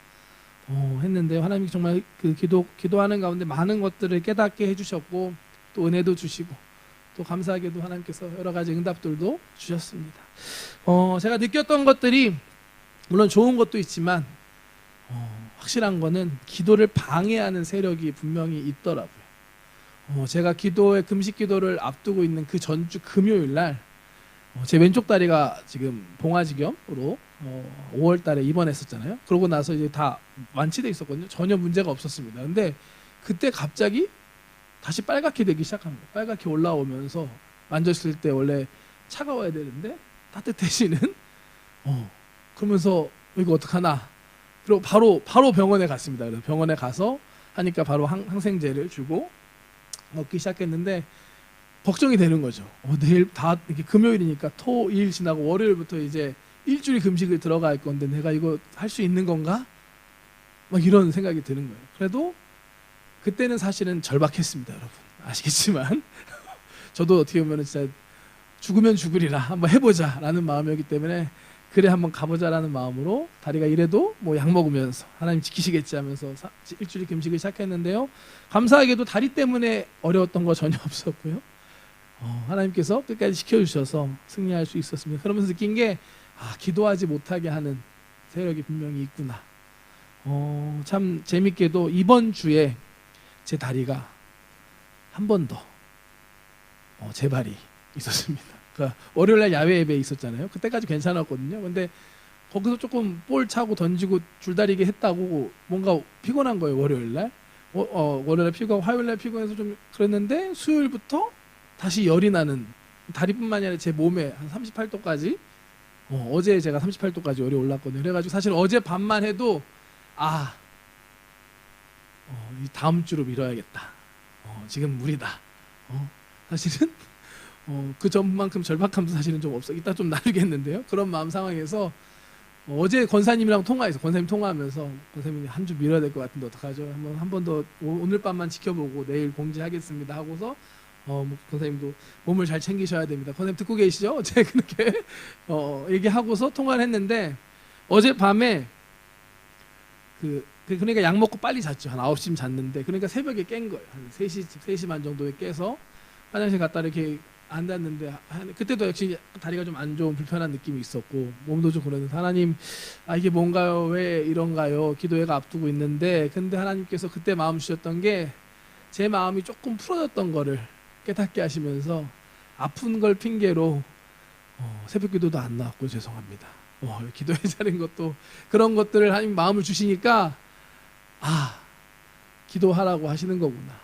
했는데 하나님이 정말 그 기도하는 가운데 많은 것들을 깨닫게 해주셨고 또 은혜도 주시고 또 감사하게도 하나님께서 여러 가지 응답들도 주셨습니다. 제가 느꼈던 것들이 물론 좋은 것도 있지만 확실한 거는 기도를 방해하는 세력이 분명히 있더라고요. 제가 금식 기도를 앞두고 있는 그 전주 금요일 날 제 왼쪽 다리가 지금 봉화지경으로 5월 달에 입원했었잖아요. 그러고 나서 이제 다 완치돼 있었거든요. 전혀 문제가 없었습니다. 근데 그때 갑자기 다시 빨갛게 되기 시작한 거예요. 빨갛게 올라오면서 만졌을 때 원래 차가워야 되는데 따뜻해지는 그러면서 이거 어떡하나. 그리고 바로 병원에 갔습니다. 그래서 병원에 가서 하니까 바로 항생제를 주고 먹기 시작했는데 걱정이 되는 거죠. 내일 다 이렇게 금요일이니까 토, 일 지나고 월요일부터 이제 일주일 금식을 들어갈 건데 내가 이거 할 수 있는 건가? 막 이런 생각이 드는 거예요. 그래도 그때는 사실은 절박했습니다, 여러분. 아시겠지만 저도 어떻게 보면 진짜 죽으면 죽으리라 한번 해보자라는 마음이었기 때문에 그래 한번 가보자라는 마음으로 다리가 이래도 뭐 약 먹으면서 하나님 지키시겠지 하면서 일주일 금식을 시작했는데요. 감사하게도 다리 때문에 어려웠던 거 전혀 없었고요. 하나님께서 끝까지 지켜주셔서 승리할 수 있었습니다. 그러면서 느낀 게 기도하지 못하게 하는 세력이 분명히 있구나. 참 재밌게도 이번 주에 제 다리가 한 번 더 재발이 있었습니다. 그러니까 월요일날 야외 예배 있었잖아요. 그때까지 괜찮았거든요. 근데 거기서 조금 볼 차고 던지고 줄다리기 했다고 뭔가 피곤한 거예요. 월요일날 월요일날 피곤하고 화요일날 피곤해서 좀 그랬는데 수요일부터 다시 열이 나는, 다리뿐만이 아니라 제 몸에 한 38도까지 어제 제가 38도까지 열이 올랐거든요. 그래가지고 사실 어제 밤만 해도 이 다음 주로 미뤄야겠다. 지금 무리다. 사실은 그 전만큼 절박함도 사실은 좀 없어. 이따 좀 나누겠는데요. 그런 마음 상황에서 어제 권사님이랑 통화해서 권사님 통화하면서 권사님이 한 주 미뤄야 될 것 같은데 어떡하죠? 한 번 더 오늘 밤만 지켜보고 내일 공지하겠습니다 하고서 권사님도 몸을 잘 챙기셔야 됩니다. 권사님 듣고 계시죠? 제가 그렇게 얘기하고서 통화를 했는데 어젯밤에 그러니까 약 먹고 빨리 잤죠. 한 9시쯤 잤는데 그러니까 새벽에 깬 거예요. 한 3시 반 정도에 깨서 화장실 갔다 이렇게 앉았는데 그때도 역시 다리가 좀 안 좋은 불편한 느낌이 있었고 몸도 좀 그러는데 하나님 이게 뭔가요? 왜 이런가요? 기도회가 앞두고 있는데 근데 하나님께서 그때 마음 주셨던 게 제 마음이 조금 풀어졌던 거를 깨닫게 하시면서 아픈 걸 핑계로 새벽 기도도 안 나왔고 죄송합니다. 기도회 자린 것도 그런 것들을 하나님 마음을 주시니까 기도하라고 하시는 거구나.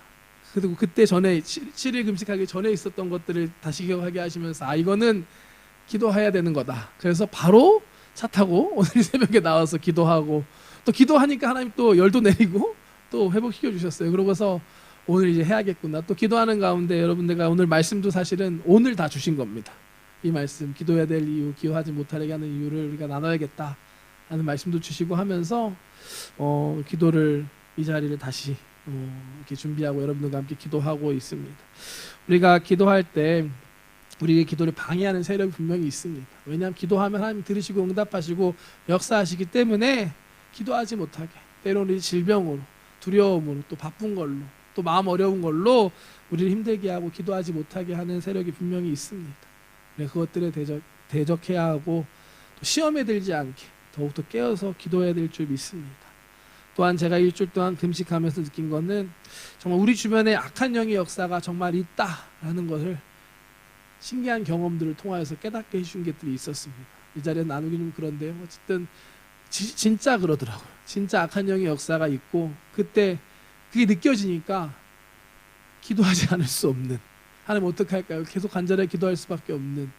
그리고 그때 전에 7일 금식하기 전에 있었던 것들을 다시 기억하게 하시면서 이거는 기도해야 되는 거다. 그래서 바로 차 타고 오늘 새벽에 나와서 기도하고 또 기도하니까 하나님 또 열도 내리고 또 회복시켜 주셨어요. 그러고서 오늘 이제 해야겠구나. 또 기도하는 가운데 여러분들과 오늘 말씀도 사실은 오늘 다 주신 겁니다. 이 말씀 기도해야 될 이유, 기도하지 못하게 하는 이유를 우리가 나눠야겠다 하는 말씀도 주시고 하면서 기도를 이 자리를 다시 이렇게 준비하고 여러분들과 함께 기도하고 있습니다. 우리가 기도할 때 우리의 기도를 방해하는 세력이 분명히 있습니다. 왜냐하면 기도하면 하나님 들으시고 응답하시고 역사하시기 때문에 기도하지 못하게 때로는 질병으로 두려움으로 또 바쁜 걸로 또 마음 어려운 걸로 우리를 힘들게 하고 기도하지 못하게 하는 세력이 분명히 있습니다. 그것들에 대적해야 하고 또 시험에 들지 않게 더욱더 깨어서 기도해야 될 줄 믿습니다. 또한 제가 일주일 동안 금식하면서 느낀 것은 정말 우리 주변에 악한 영의 역사가 정말 있다라는 것을 신기한 경험들을 통하여서 깨닫게 해준 것들이 있었습니다. 이 자리에 나누기 좀 그런데요. 어쨌든 진짜 그러더라고요. 진짜 악한 영의 역사가 있고 그때 그게 느껴지니까 기도하지 않을 수 없는, 하나님 어떻게 할까요? 계속 간절하게 기도할 수밖에 없는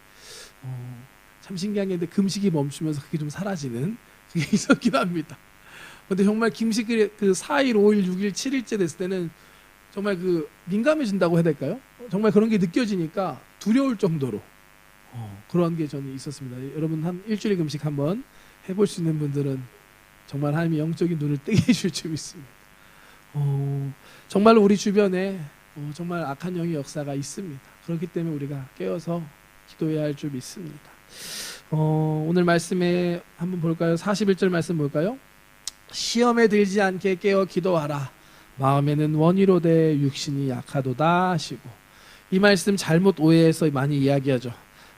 참 신기한 게 있는데 금식이 멈추면서 그게 좀 사라지는 그게 있었기도 합니다. 근데 정말 금식을 4일, 5일, 6일, 7일째 됐을 때는 정말 민감해진다고 해야 될까요? 정말 그런 게 느껴지니까 두려울 정도로 그런 게 저는 있었습니다. 여러분 한 일주일 금식 한번 해볼 수 있는 분들은 정말 하나님이 영적인 눈을 뜨게 해줄 줄 믿습니다. 정말 우리 주변에 정말 악한 영의 역사가 있습니다. 그렇기 때문에 우리가 깨어서 기도해야 할 줄 믿습니다. 오늘 말씀에 한번 볼까요? 41절 말씀 볼까요? 시험에 들지 않게 깨어 기도하라. 마음에는 원이로되 육신이 약하도다 하시고, 이 말씀 잘못 오해해서 많이 이야기하죠.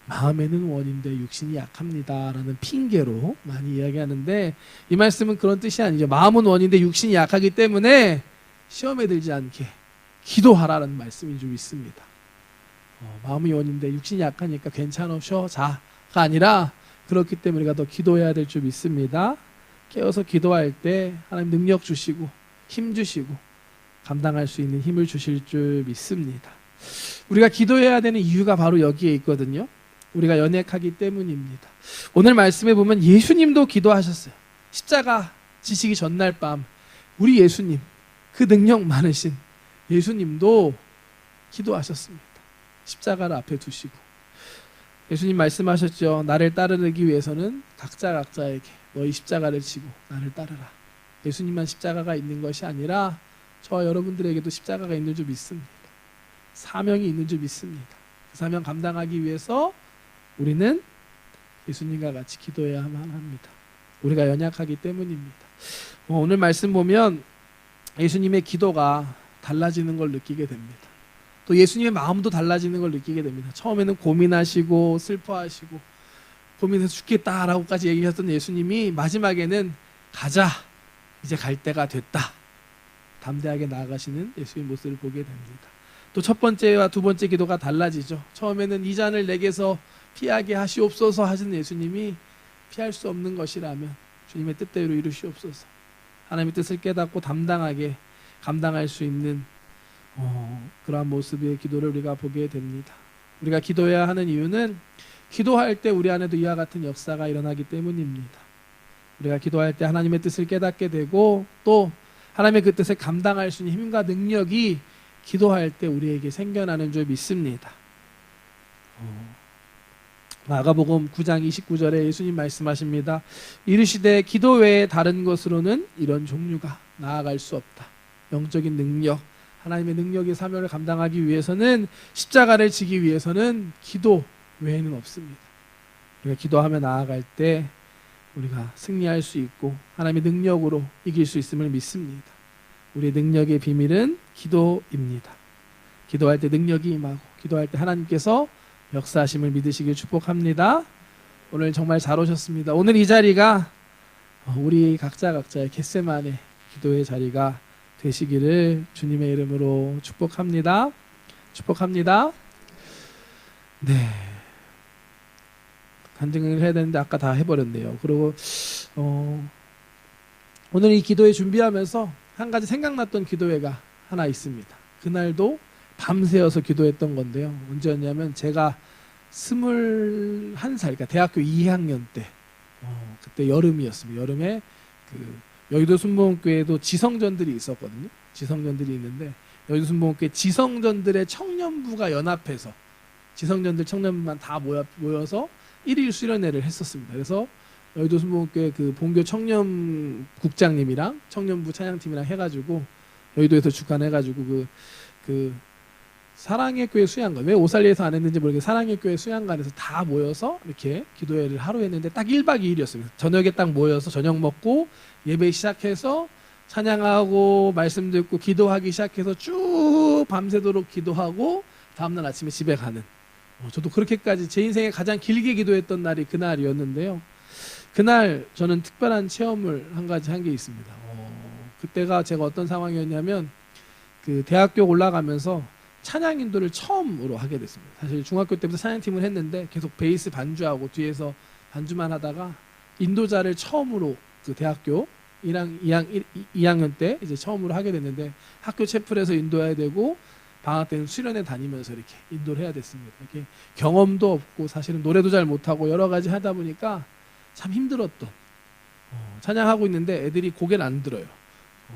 마음에는 원인데 육신이 약합니다 라는 핑계로 많이 이야기하는데 이 말씀은 그런 뜻이 아니죠. 마음은 원인데 육신이 약하기 때문에 시험에 들지 않게 기도하라는 말씀인 줄 믿습니다. 마음이 원인데 육신이 약하니까 괜찮아 쉬어 자가 아니라 그렇기 때문에 우리가 더 기도해야 될 줄 믿습니다. 깨어서 기도할 때 하나님 능력 주시고 힘 주시고 감당할 수 있는 힘을 주실 줄 믿습니다. 우리가 기도해야 되는 이유가 바로 여기에 있거든요. 우리가 연약하기 때문입니다. 오늘 말씀에 보면 예수님도 기도하셨어요. 십자가 지시기 전날 밤 우리 예수님, 그 능력 많으신 예수님도 기도하셨습니다. 십자가를 앞에 두시고 예수님 말씀하셨죠. 나를 따르기 위해서는 각자에게 너희 십자가를 지고 나를 따르라. 예수님만 십자가가 있는 것이 아니라 저와 여러분들에게도 십자가가 있는 줄 믿습니다. 사명이 있는 줄 믿습니다. 그 사명 감당하기 위해서 우리는 예수님과 같이 기도해야만 합니다. 우리가 연약하기 때문입니다. 오늘 말씀 보면 예수님의 기도가 달라지는 걸 느끼게 됩니다. 또 예수님의 마음도 달라지는 걸 느끼게 됩니다. 처음에는 고민하시고 슬퍼하시고 고민해서 죽겠다라고까지 얘기하셨던 예수님이 마지막에는 가자, 이제 갈 때가 됐다, 담대하게 나아가시는 예수님의 모습을 보게 됩니다. 또 첫 번째와 두 번째 기도가 달라지죠. 처음에는 이 잔을 내게서 피하게 하시옵소서 하시는 예수님이 피할 수 없는 것이라면 주님의 뜻대로 이루시옵소서, 하나님의 뜻을 깨닫고 담당하게 감당할 수 있는 그러한 모습의 기도를 우리가 보게 됩니다. 우리가 기도해야 하는 이유는 기도할 때 우리 안에도 이와 같은 역사가 일어나기 때문입니다. 우리가 기도할 때 하나님의 뜻을 깨닫게 되고 또 하나님의 그 뜻을 감당할 수 있는 힘과 능력이 기도할 때 우리에게 생겨나는 줄 믿습니다. 마가복음 9장 29절에 예수님 말씀하십니다. 이르시되 기도 외에 다른 것으로는 이런 종류가 나아갈 수 없다. 영적인 능력, 하나님의 능력의 사명을 감당하기 위해서는, 십자가를 지기 위해서는 기도 외에는 없습니다. 우리가 기도하며 나아갈 때 우리가 승리할 수 있고 하나님의 능력으로 이길 수 있음을 믿습니다. 우리의 능력의 비밀은 기도입니다. 기도할 때 능력이 임하고 기도할 때 하나님께서 역사하심을 믿으시길 축복합니다. 오늘 정말 잘 오셨습니다. 오늘 이 자리가 우리 각자의 겟세마네 기도의 자리가 되시기를 주님의 이름으로 축복합니다. 축복합니다. 네, 간증을 해야 되는데 아까 다 해버렸네요. 그리고 오늘 이 기도회 준비하면서 한 가지 생각났던 기도회가 하나 있습니다. 그날도 밤새워서 기도했던 건데요. 언제였냐면 제가 21살, 그러니까 대학교 2학년 때 그때 여름이었습니다. 여름에 여의도 순복음교회에도 지성전들이 있었거든요. 지성전들이 있는데 여의도 순복음교회 지성전들의 청년부가 연합해서 지성전들 청년부만 다 모여서 1일 수련회를 했었습니다. 그래서 여의도 순복음교회 그 본교 청년국장님이랑 청년부 찬양팀이랑 해가지고 여의도에서 주관해가지고 그 사랑의 교회 수양관, 왜 오살리에서 안 했는지 모르겠는데 사랑의 교회 수양관에서 다 모여서 이렇게 기도회를 하루 했는데 딱 1박 2일이었어요. 저녁에 딱 모여서 저녁 먹고 예배 시작해서 찬양하고 말씀 듣고 기도하기 시작해서 쭉 밤새도록 기도하고 다음날 아침에 집에 가는, 저도 그렇게까지 제 인생에 가장 길게 기도했던 날이 그날이었는데요. 그날 저는 특별한 체험을 한 가지 한 게 있습니다. 그때가 제가 어떤 상황이었냐면 그 대학교 올라가면서 찬양 인도를 처음으로 하게 됐습니다. 사실 중학교 때부터 찬양팀을 했는데 계속 베이스 반주하고 뒤에서 반주만 하다가 인도자를 처음으로 그 대학교 2학년 때 이제 처음으로 하게 됐는데 학교 채플에서 인도해야 되고 방학 때는 수련회 다니면서 이렇게 인도를 해야 됐습니다. 이렇게 경험도 없고 사실은 노래도 잘 못하고 여러 가지 하다 보니까 참 힘들었던, 찬양하고 있는데 애들이 고개를 안 들어요.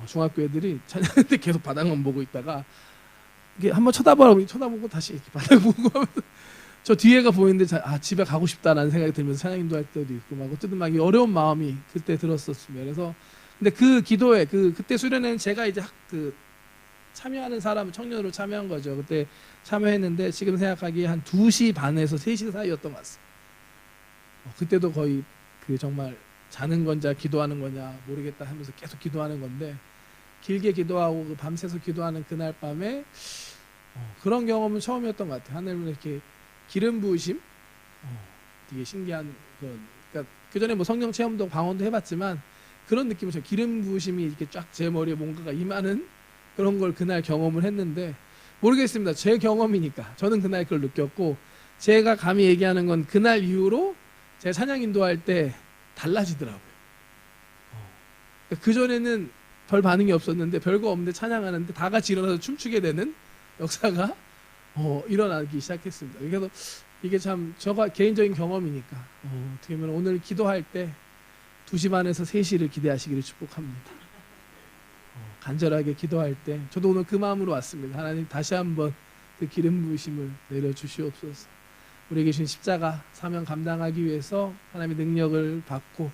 중학교 애들이 찬양할 때 계속 바닥만 보고 있다가 이게 한번 쳐다보고 다시 이렇게 바닥 보고 하면서 저 뒤에가 보이는데 집에 가고 싶다라는 생각이 들면서 찬양 인도할 때도 있고 막 어쨌든 막 어려운 마음이 그때 들었었습니다. 그래서 근데 그 기도회 그때 수련회는 제가 이제 참여하는 사람 청년으로 참여한 거죠. 그때 참여했는데 지금 생각하기에 한 2시 반에서 3시 사이였던 것 같습니다. 그때도 거의 정말 자는 건지 기도하는 거냐 모르겠다 하면서 계속 기도하는 건데 길게 기도하고 밤새서 기도하는 그날 밤에 그런 경험은 처음이었던 것 같아요. 하늘은 이렇게 기름 부으심, 되게 신기한 그러니까 그 전에 뭐 성령 체험도 방언도 해봤지만 그런 느낌이죠. 기름 부으심이 이렇게 쫙 제 머리에 뭔가가 임하는 그런 걸 그날 경험을 했는데 모르겠습니다. 제 경험이니까 저는 그날 그걸 느꼈고 제가 감히 얘기하는 건 그날 이후로 제가 찬양 인도할 때 달라지더라고요. 그 전에는 별 반응이 없었는데 별거 없는데 찬양하는데 다 같이 일어나서 춤추게 되는 역사가 일어나기 시작했습니다. 그래서 이게 참 저가 개인적인 경험이니까 어떻게 보면 오늘 기도할 때 2시 반에서 3시를 기대하시기를 축복합니다. 간절하게 기도할 때 저도 오늘 그 마음으로 왔습니다. 하나님 다시 한번 그 기름 부으심을 내려주시옵소서. 우리에게 주신 십자가 사명 감당하기 위해서 하나님의 능력을 받고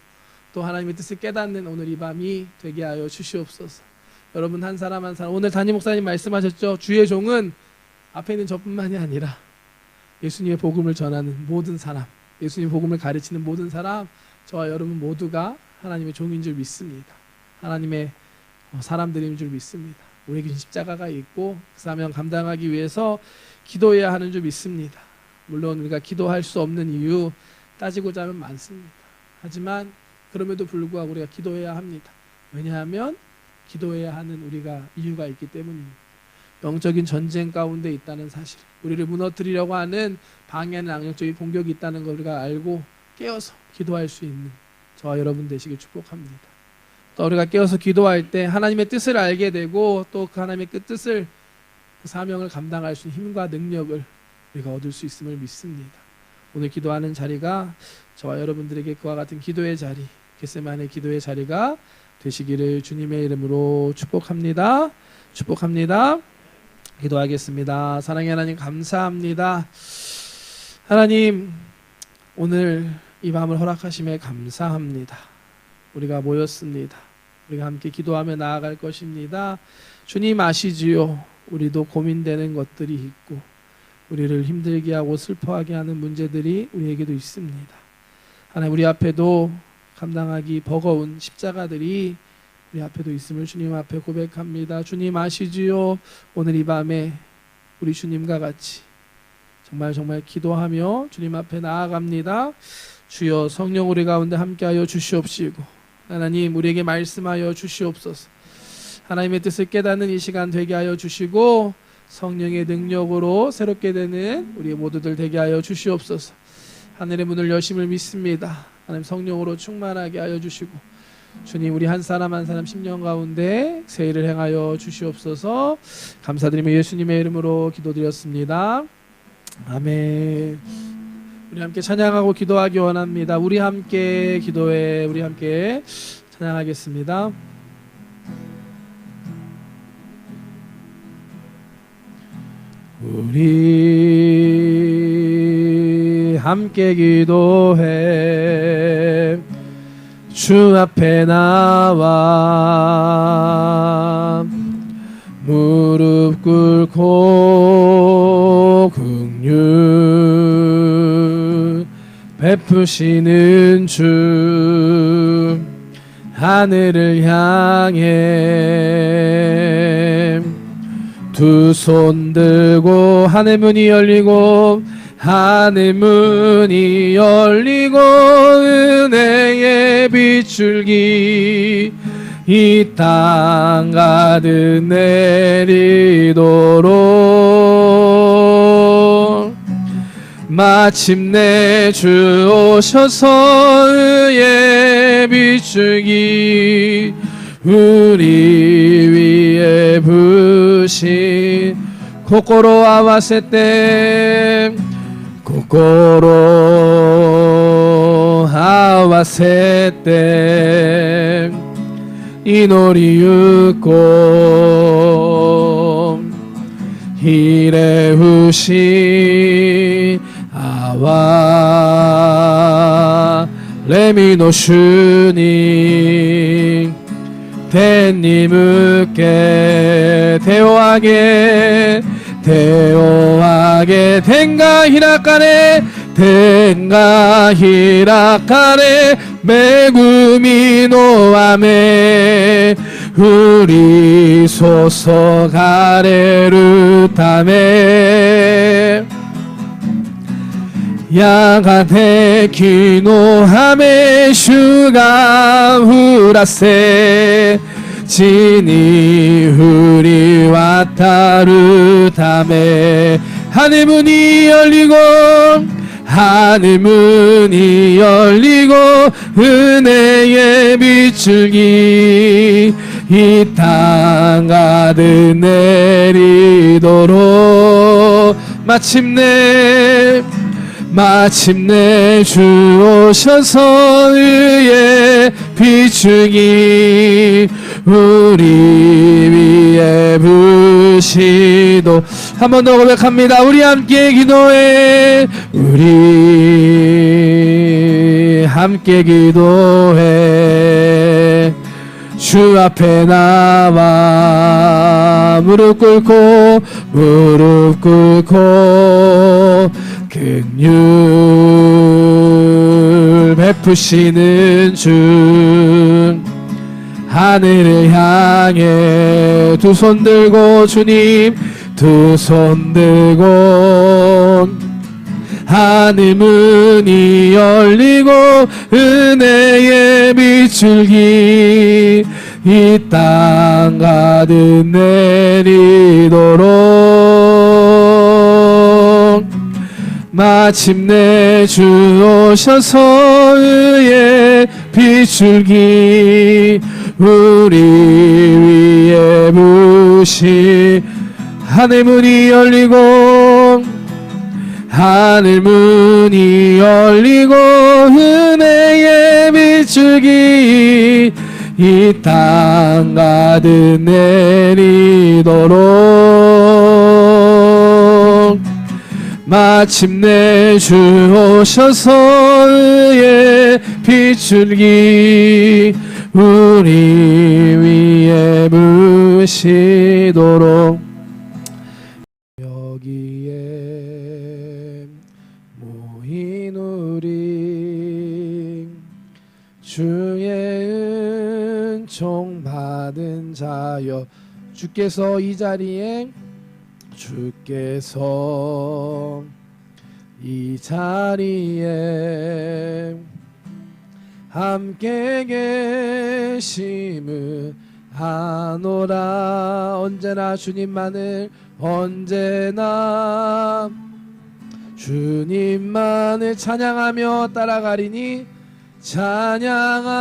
또 하나님의 뜻을 깨닫는 오늘 이 밤이 되게 하여 주시옵소서. 여러분 한 사람 한 사람, 오늘 담임 목사님 말씀하셨죠. 주의 종은 앞에 있는 저뿐만이 아니라 예수님의 복음을 전하는 모든 사람, 예수님의 복음을 가르치는 모든 사람, 저와 여러분 모두가 하나님의 종인 줄 믿습니다. 하나님의 사람들인 줄 믿습니다. 우리에게 주신 십자가가 있고 그 사명 감당하기 위해서 기도해야 하는 줄 믿습니다. 물론 우리가 기도할 수 없는 이유 따지고자 하면 많습니다. 하지만 그럼에도 불구하고 우리가 기도해야 합니다. 왜냐하면 기도해야 하는 우리가 이유가 있기 때문입니다. 영적인 전쟁 가운데 있다는 사실, 우리를 무너뜨리려고 하는 방해하는 악력적인 공격이 있다는 걸 우리가 알고 깨어서 기도할 수 있는 저와 여러분 되시길 축복합니다. 또 우리가 깨어서 기도할 때 하나님의 뜻을 알게 되고 또 그 하나님의 그 뜻을, 그 사명을 감당할 수 있는 힘과 능력을 우리가 얻을 수 있음을 믿습니다. 오늘 기도하는 자리가 저와 여러분들에게 그와 같은 기도의 자리, 겟세마네 기도의 자리가 되시기를 주님의 이름으로 축복합니다. 축복합니다. 기도하겠습니다. 사랑의 하나님 감사합니다. 하나님, 오늘 이 밤을 허락하심에 감사합니다. 우리가 모였습니다. 우리가 함께 기도하며 나아갈 것입니다. 주님 아시지요. 우리도 고민되는 것들이 있고 우리를 힘들게 하고 슬퍼하게 하는 문제들이 우리에게도 있습니다. 하나님, 우리 앞에도 감당하기 버거운 십자가들이 우리 앞에도 있음을 주님 앞에 고백합니다. 주님 아시지요. 오늘 이 밤에 우리 주님과 같이 정말 기도하며 주님 앞에 나아갑니다. 주여, 성령 우리 가운데 함께하여 주시옵시고 하나님, 우리에게 말씀하여 주시옵소서. 하나님의 뜻을 깨닫는 이 시간 되게 하여 주시고 성령의 능력으로 새롭게 되는 우리 모두들 되게 하여 주시옵소서. 하늘의 문을 여심을 믿습니다. 하나님, 성령으로 충만하게 하여 주시고 주님, 우리 한 사람 한 사람 심령 가운데 새 일을 행하여 주시옵소서. 감사드리며 예수님의 이름으로 기도드렸습니다. 아멘. 우리 함께 찬양하고 기도하기 원합니다. 우리 함께 기도해, 우리 함께 찬양하겠습니다. 우리 함께 기도해 주 앞에 나와 무릎 꿇고 긍휼 베푸시는 주 하늘을 향해 두 손 들고 하늘 문이 열리고 하늘 문이 열리고 은혜의 빗줄기 이 땅 가득 내리도록 마침내 주 오셔서 의의 빗줄기 우리 위에 부신 코코로 아와세테 코코로 아와세테 이노리 유코 히레우시 아와 레미노 슈니 대님께 대오하게 덴가 히라카네 메구미 노아메 우리 소서 가레르타메 야가테 기노하메 슈가 후라세 지니 후리 와타르타메 하늘 문이 열리고 하늘 문이 열리고 은혜의 빗줄기 이 땅 가득 마침내 주 오셔서 의의 비추기 우리 위에 부시도 한 번 더 고백합니다. 우리 함께 기도해. 우리 함께 기도해. 주 앞에 나와 무릎 꿇고 긍휼 베푸시는 주 하늘을 향해 두 손 들고 주님 두 손 들고 하늘 문이 열리고 은혜의 비출기 이 땅 가득 내리도록 마침내 주 오셔서 의의 비출기 우리 위에 부시 하늘 문이 열리고 하늘 문이 열리고 은혜의 비출기 이 땅 가득 내리도록 마침내 주 오셔서 의의 비출기 우리 위에 부시도록 여기에 모인 우리 주의 은총 받은 자여 주께서 이 자리에 함께 계심을 아노라. 언제나 주님만을 언제나 주님만을 찬양하며 따라가리니 찬양하며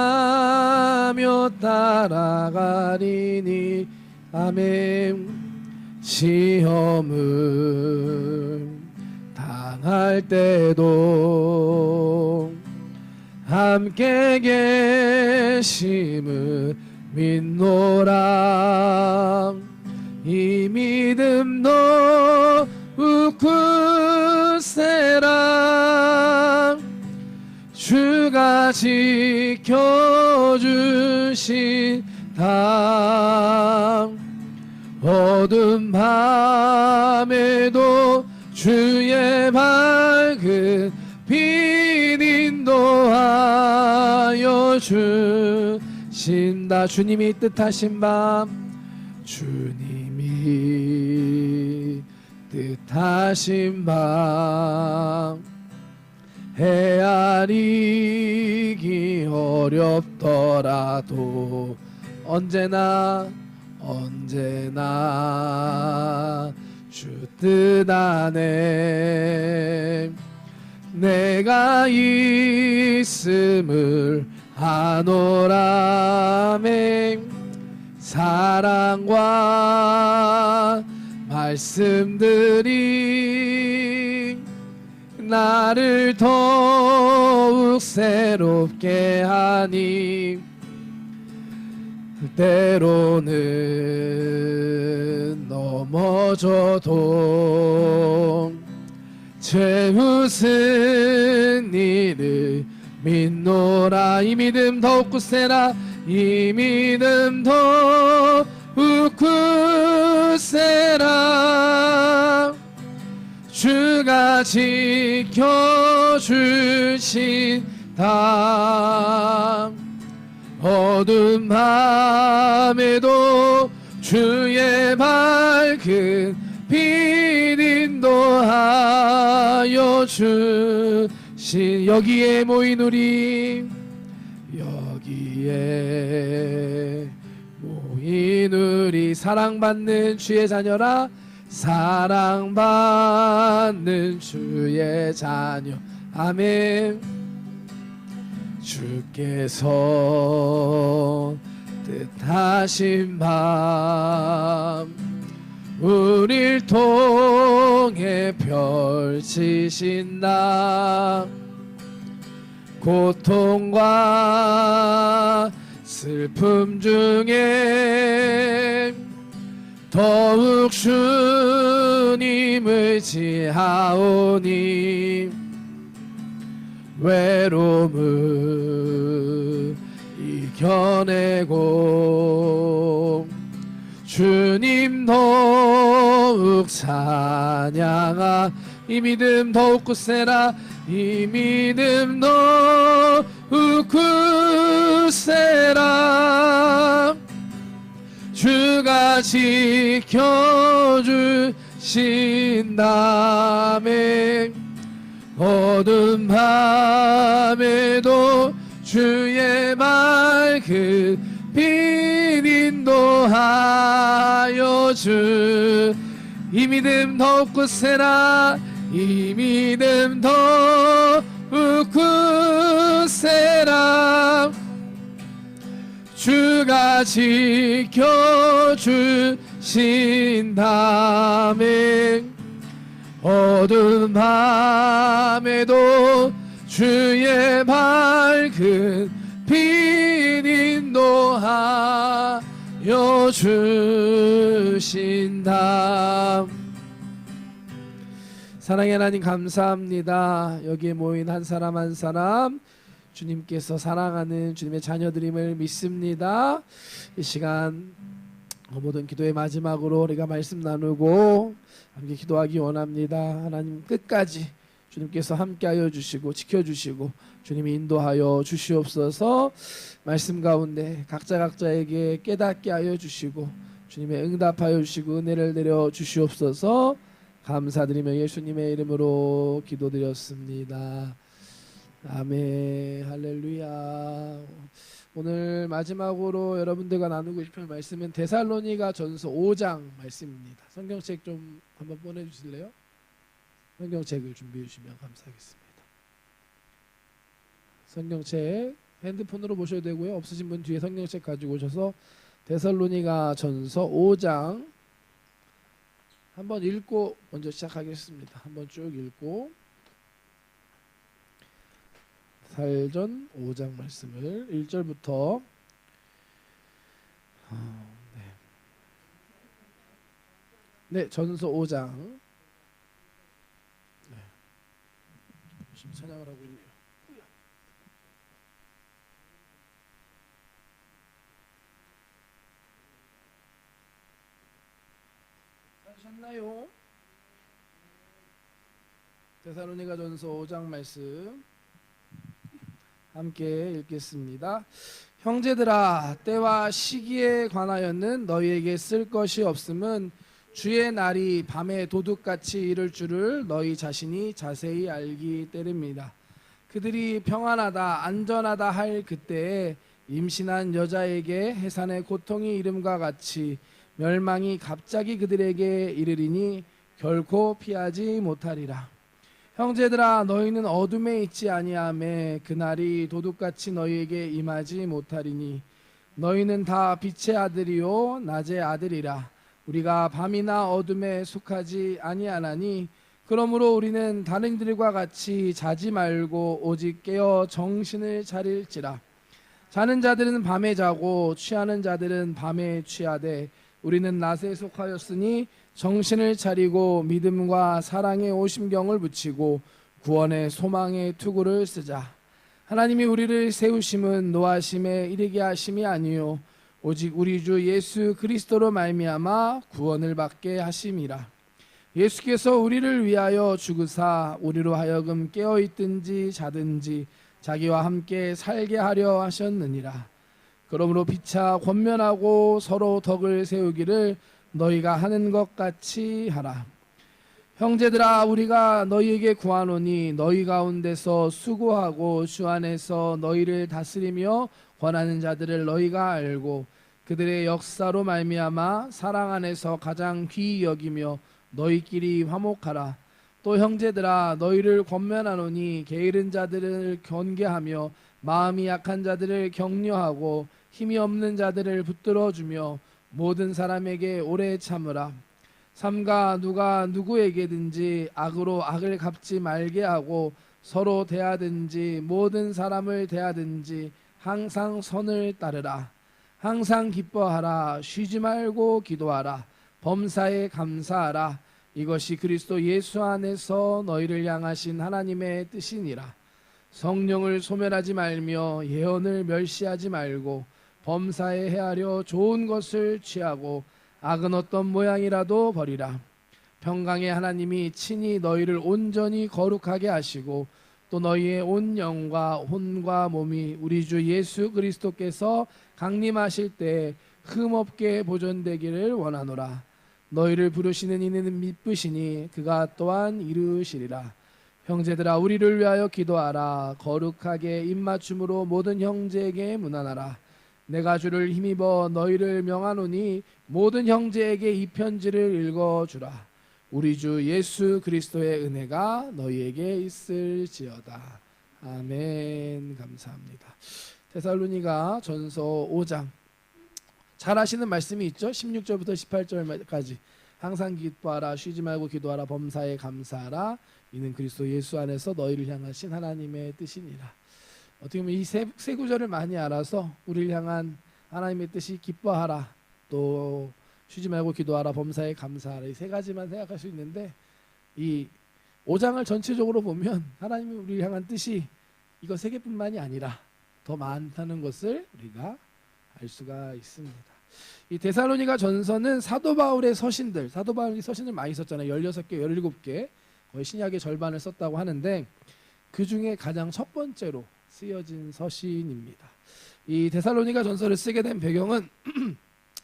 따라가리니 아멘. 시험을 당할 때도 함께 계심을 믿노라. 이 믿음 더욱 굳세라. 주가 지켜주신 당 어두운 밤에도 주의 밝은 빛 인도하여 주신다. 주님이 뜻하신 밤 주님이 뜻하신 밤 헤아리기 어렵더라도 언제나 주 뜻 안에 내가 있음을 아노라멘. 사랑과 말씀들이 나를 더욱 새롭게 하니 때로는 넘어져도 죄웃은 일을 믿노라. 이 믿음 더욱 굳세라. 이 믿음 더욱 굳세라. 주가 지켜주신 당 어두운 밤에도 주의 밝은 빛 인도하여 주신 여기에 모인 우리 사랑받는 주의 자녀라. 사랑받는 주의 자녀 아멘. 주께서 뜻하신 밤 우릴 통해 펼치신 나 고통과 슬픔 중에 더욱 주님을 지하오니 외로움을 이겨내고 주님 더욱 찬양하 이 믿음 더욱 굳세라 이 믿음 더욱 굳세라 주가 지켜주신다மே 어두운 밤에도 주의 맑은 빛 인도하여 주 이 믿음 더욱 굳세라 이 믿음 더욱 굳세라 주가 지켜주신다면 어두운 밤에도 주의 밝은 빛 인도하여 주신다. 사랑의 하나님 감사합니다. 여기에 모인 한 사람 한 사람 주님께서 사랑하는 주님의 자녀들임을 믿습니다. 이 시간 모든 기도의 마지막으로 우리가 말씀 나누고 함께 기도하기 원합니다. 하나님 끝까지 주님께서 함께하여 주시고 지켜주시고 주님이 인도하여 주시옵소서. 말씀 가운데 각자에게 깨닫게 하여 주시고 주님의 응답하여 주시고 은혜를 내려 주시옵소서. 감사드리며 예수님의 이름으로 기도드렸습니다. 아멘. 할렐루야. 오늘 마지막으로 여러분들과 나누고 싶은 말씀은 데살로니가 전서 5장 말씀입니다. 성경책 좀 한번 보내주실래요? 성경책을 준비해 주시면 감사하겠습니다. 성경책 핸드폰으로 보셔도 되고요. 없으신 분 뒤에 성경책 가지고 오셔서 데살로니가 전서 5장 한번 읽고 먼저 시작하겠습니다. 한번 쭉 읽고 살전 5장 말씀을 1절부터 네, 전서 5장 지금 찬양을 하고 있네요. 하셨나요? 데살로니가 전서 5장 말씀 함께 읽겠습니다. 형제들아, 때와 시기에 관하여는 너희에게 쓸 것이 없음은 주의 날이 밤에 도둑같이 이를 줄을 너희 자신이 자세히 알기 때문입니다. 그들이 평안하다 안전하다 할 그때에 임신한 여자에게 해산의 고통이 이름과 같이 멸망이 갑자기 그들에게 이르리니 결코 피하지 못하리라. 형제들아, 너희는 어둠에 있지 아니하매 그날이 도둑같이 너희에게 임하지 못하리니 너희는 다 빛의 아들이요 낮의 아들이라. 우리가 밤이나 어둠에 속하지 아니하나니 그러므로 우리는 다른 이들과 같이 자지 말고 오직 깨어 정신을 차릴지라. 자는 자들은 밤에 자고 취하는 자들은 밤에 취하되 우리는 낮에 속하였으니 정신을 차리고 믿음과 사랑의 오심경을 붙이고 구원의 소망의 투구를 쓰자. 하나님이 우리를 세우심은 노하심에 이르게 하심이 아니요 오직 우리 주 예수 그리스도로 말미암아 구원을 받게 하심이라. 예수께서 우리를 위하여 죽으사 우리로 하여금 깨어 있든지 자든지 자기와 함께 살게 하려 하셨느니라. 그러므로 피차 권면하고 서로 덕을 세우기를 너희가 하는 것 같이 하라. 형제들아, 우리가 너희에게 구하노니 너희 가운데서 수고하고 주 안에서 너희를 다스리며 권하는 자들을 너희가 알고 그들의 역사로 말미암아 사랑 안에서 가장 귀히 여기며 너희끼리 화목하라. 또 형제들아, 너희를 권면하노니 게으른 자들을 경계하며 마음이 약한 자들을 격려하고 힘이 없는 자들을 붙들어주며 모든 사람에게 오래 참으라. 삼가 누가 누구에게든지 악으로 악을 갚지 말게 하고 서로 대하든지 모든 사람을 대하든지 항상 선을 따르라. 항상 기뻐하라. 쉬지 말고 기도하라. 범사에 감사하라. 이것이 그리스도 예수 안에서 너희를 향하신 하나님의 뜻이니라. 성령을 소멸하지 말며 예언을 멸시하지 말고 범사에 헤아려 좋은 것을 취하고 악은 어떤 모양이라도 버리라. 평강의 하나님이 친히 너희를 온전히 거룩하게 하시고 또 너희의 온 영과 혼과 몸이 우리 주 예수 그리스도께서 강림하실 때 흠없게 보존되기를 원하노라. 너희를 부르시는 이는 미쁘시니 그가 또한 이루시리라. 형제들아 우리를 위하여 기도하라. 거룩하게 입맞춤으로 모든 형제에게 문안하라. 내가 주를 힘입어 너희를 명하노니 모든 형제에게 이 편지를 읽어주라. 우리 주 예수 그리스도의 은혜가 너희에게 있을지어다. 아멘. 감사합니다. 데살로니가 전서 5장 잘 아시는 말씀이 있죠. 16절부터 18절까지 항상 기뻐하라. 쉬지 말고 기도하라. 범사에 감사하라. 이는 그리스도 예수 안에서 너희를 향하신 하나님의 뜻이니라. 어떻게 보면 이 세 구절을 많이 알아서 우리를 향한 하나님의 뜻이 기뻐하라, 또 쉬지 말고 기도하라, 범사에 감사하라, 이 세 가지만 생각할 수 있는데 이 5장을 전체적으로 보면 하나님이 우리를 향한 뜻이 이거 세 개뿐만이 아니라 더 많다는 것을 우리가 알 수가 있습니다. 이 데살로니가 전서는 사도 바울의 서신들, 사도 바울이 서신을 많이 썼잖아요. 16개, 17개, 거의 신약의 절반을 썼다고 하는데 그 중에 가장 첫 번째로 쓰여진 서신입니다. 이 데살로니가 전서를 쓰게 된 배경은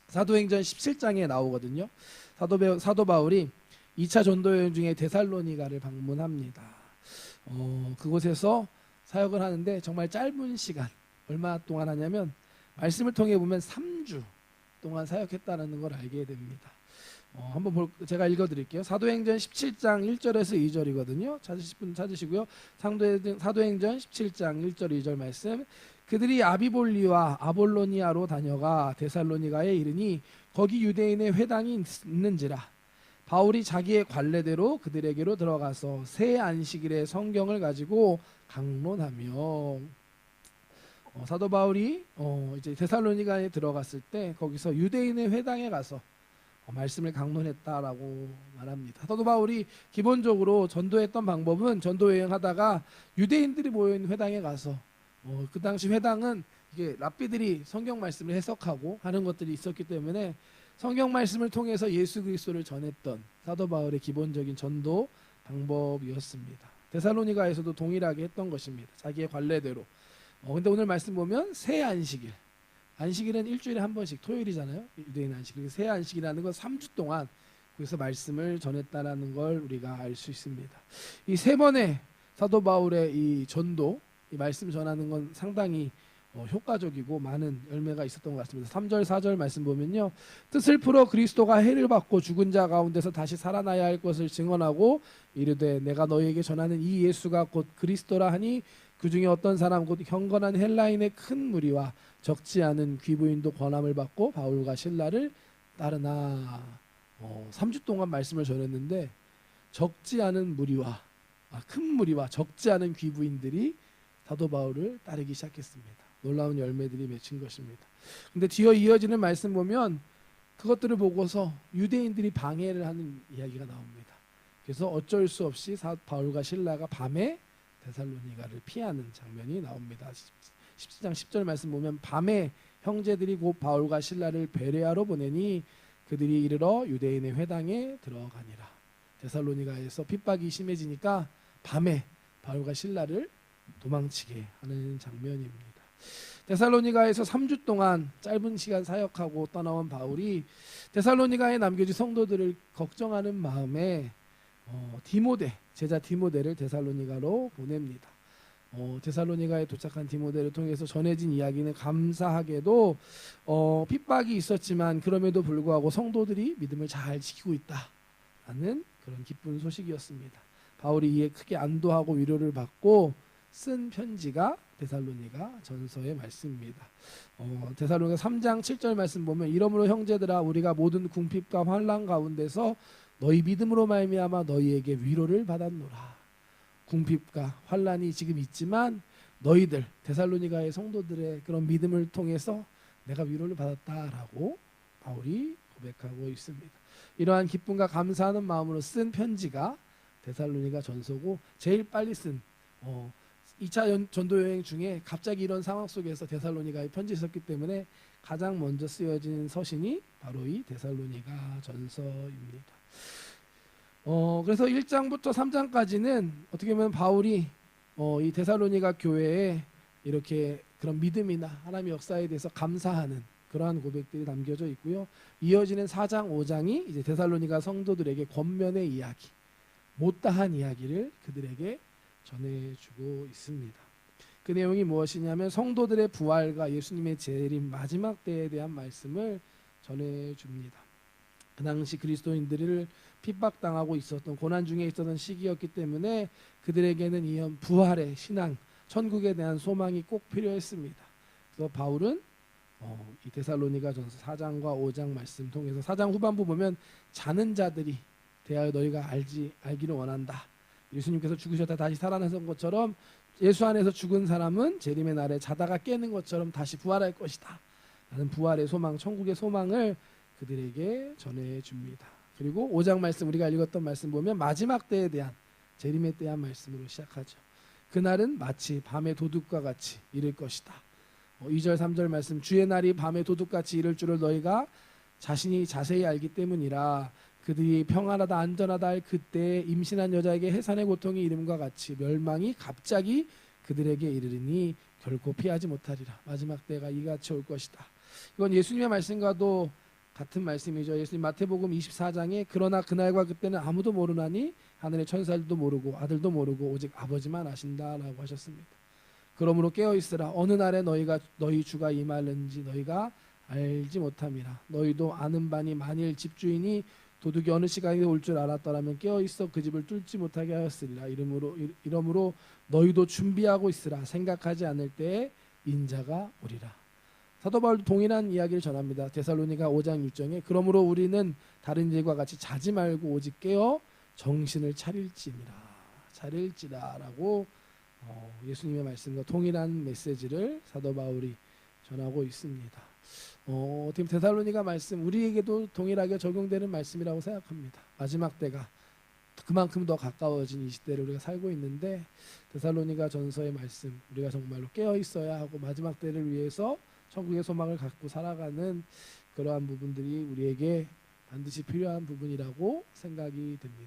사도행전 17장에 나오거든요. 사도 바울이 2차 전도 여행 중에 데살로니가를 방문합니다. 그곳에서 사역을 하는데 정말 짧은 시간, 얼마 동안 하냐면 말씀을 통해 보면 3주 동안 사역했다는 걸 알게 됩니다. 제가 읽어드릴게요. 사도행전 17장 1절에서 2절이거든요. 찾으실 분 찾으시고요. 사도행전 17장 1절 2절 말씀. 그들이 아비볼리와 아볼로니아로 다녀가 데살로니가에 이르니 거기 유대인의 회당이 있는지라. 바울이 자기의 관례대로 그들에게로 들어가서 새 안식일에 성경을 가지고 강론하며, 사도 바울이 이제 데살로니가에 들어갔을 때 거기서 유대인의 회당에 가서 말씀을 강론했다라고 말합니다. 사도 바울이 기본적으로 전도했던 방법은 전도 여행하다가 유대인들이 모여있는 회당에 가서 그 당시 회당은 이게 랍비들이 성경 말씀을 해석하고 하는 것들이 있었기 때문에 성경 말씀을 통해서 예수 그리스도를 전했던 사도 바울의 기본적인 전도 방법이었습니다. 데살로니가에서도 동일하게 했던 것입니다. 자기의 관례대로. 근데 오늘 말씀 보면 새 안식일, 안식일은 일주일에 한 번씩, 토요일이잖아요. 유대인 안식일. 새 안식이라는 건 3주 동안 거기서 말씀을 전했다라는 걸 우리가 알 수 있습니다. 이 세 번의 사도 바울의 이 전도, 이 말씀 전하는 건 상당히 효과적이고 많은 열매가 있었던 것 같습니다. 3절 4절 말씀 보면요, 뜻을 풀어 그리스도가 해를 받고 죽은 자 가운데서 다시 살아나야 할 것을 증언하고 이르되 내가 너희에게 전하는 이 예수가 곧 그리스도라 하니 그 중에 어떤 사람 곧 경건한 헬라인의 큰 무리와 적지 않은 귀부인도 권함을 받고 바울과 실라를 따르나. 3주 동안 말씀을 전했는데 적지 않은 무리와 큰 무리와 적지 않은 귀부인들이 사도 바울을 따르기 시작했습니다. 놀라운 열매들이 맺힌 것입니다. 근데 뒤에 이어지는 말씀 보면 그것들을 보고서 유대인들이 방해를 하는 이야기가 나옵니다. 그래서 어쩔 수 없이 바울과 실라가 밤에 데살로니가를 피하는 장면이 나옵니다. 17장 10절 말씀 보면 밤에 형제들이 곧 바울과 실라를 베레아로 보내니 그들이 이르러 유대인의 회당에 들어가니라. 데살로니가에서 핍박이 심해지니까 밤에 바울과 실라를 도망치게 하는 장면입니다. 데살로니가에서 3주 동안 짧은 시간 사역하고 떠나온 바울이 데살로니가에 남겨진 성도들을 걱정하는 마음에 제자 디모데를 데살로니가로 보냅니다. 데살로니가에 도착한 디모데를 통해서 전해진 이야기는 감사하게도 핍박이 있었지만 그럼에도 불구하고 성도들이 믿음을 잘 지키고 있다라는 그런 기쁜 소식이었습니다. 바울이 이에 크게 안도하고 위로를 받고 쓴 편지가 데살로니가 전서의 말씀입니다. 데살로니가 3장 7절 말씀 보면 이러므로 형제들아 우리가 모든 궁핍과 환난 가운데서 너희 믿음으로 말미암아 너희에게 위로를 받았노라. 궁핍과 환난이 지금 있지만 너희들 데살로니가의 성도들의 그런 믿음을 통해서 내가 위로를 받았다라고 바울이 고백하고 있습니다. 이러한 기쁨과 감사하는 마음으로 쓴 편지가 데살로니가 전서고 제일 빨리 쓴 2차 전도 여행 중에 갑자기 이런 상황 속에서 데살로니가에 편지 썼기 때문에 가장 먼저 쓰여진 서신이 바로 이 데살로니가 전서입니다. 그래서 1장부터 3장까지는 어떻게 보면 바울이 이 데살로니가 교회에 이렇게 그런 믿음이나 하나님의 역사에 대해서 감사하는 그러한 고백들이 담겨져 있고요. 이어지는 4장, 5장이 이제 데살로니가 성도들에게 권면의 이야기, 못다한 이야기를 그들에게 전해주고 있습니다. 그 내용이 무엇이냐면 성도들의 부활과 예수님의 재림 마지막 때에 대한 말씀을 전해줍니다. 그 당시 그리스도인들을 핍박당하고 있었던 고난 중에 있었던 시기였기 때문에 그들에게는 이 부활의 신앙, 천국에 대한 소망이 꼭 필요했습니다. 그래서 바울은 이 데살로니가 전서 4장과 5장 말씀 통해서 4장 후반부 보면 자는 자들이 대하여 너희가 알기를 원한다. 예수님께서 죽으셨다 다시 살아나신 것처럼 예수 안에서 죽은 사람은 재림의 날에 자다가 깨는 것처럼 다시 부활할 것이다. 라는 부활의 소망, 천국의 소망을 그들에게 전해줍니다. 그리고 5장 말씀 우리가 읽었던 말씀 보면 마지막 때에 대한 재림에 대한 말씀으로 시작하죠. 그날은 마치 밤의 도둑과 같이 이를 것이다. 2절 3절 말씀 주의 날이 밤의 도둑같이 이를 줄을 너희가 자신이 자세히 알기 때문이라. 그들이 평안하다 안전하다 할 그때 임신한 여자에게 해산의 고통이 이름과 같이 멸망이 갑자기 그들에게 이르리니 결코 피하지 못하리라. 마지막 때가 이같이 올 것이다. 이건 예수님의 말씀과도 같은 말씀이죠. 예수님 마태복음 24장에 그러나 그날과 그때는 아무도 모르나니 하늘의 천사들도 모르고 아들도 모르고 오직 아버지만 아신다라고 하셨습니다. 그러므로 깨어 있으라. 어느 날에 너희 주가 임하는지 너희가 알지 못함이라. 너희도 아는 바니 만일 집주인이 도둑이 어느 시간에 올 줄 알았더라면 깨어 있어 그 집을 뚫지 못하게 하였으리라. 이러므로 너희도 준비하고 있으라. 생각하지 않을 때에 인자가 오리라. 사도 바울도 동일한 이야기를 전합니다. 데살로니가 5장 6절에 그러므로 우리는 다른 일과 같이 자지 말고 오직 깨어 정신을 차릴지라라고 예수님의 말씀과 동일한 메시지를 사도 바울이 전하고 있습니다. 어떻게 데살로니가 말씀 우리에게도 동일하게 적용되는 말씀이라고 생각합니다. 마지막 때가 그만큼 더 가까워진 이 시대를 우리가 살고 있는데 데살로니가 전서의 말씀 우리가 정말로 깨어 있어야 하고 마지막 때를 위해서 천국의 소망을 갖고 살아가는 그러한 부분들이 우리에게 반드시 필요한 부분이라고 생각이 됩니다.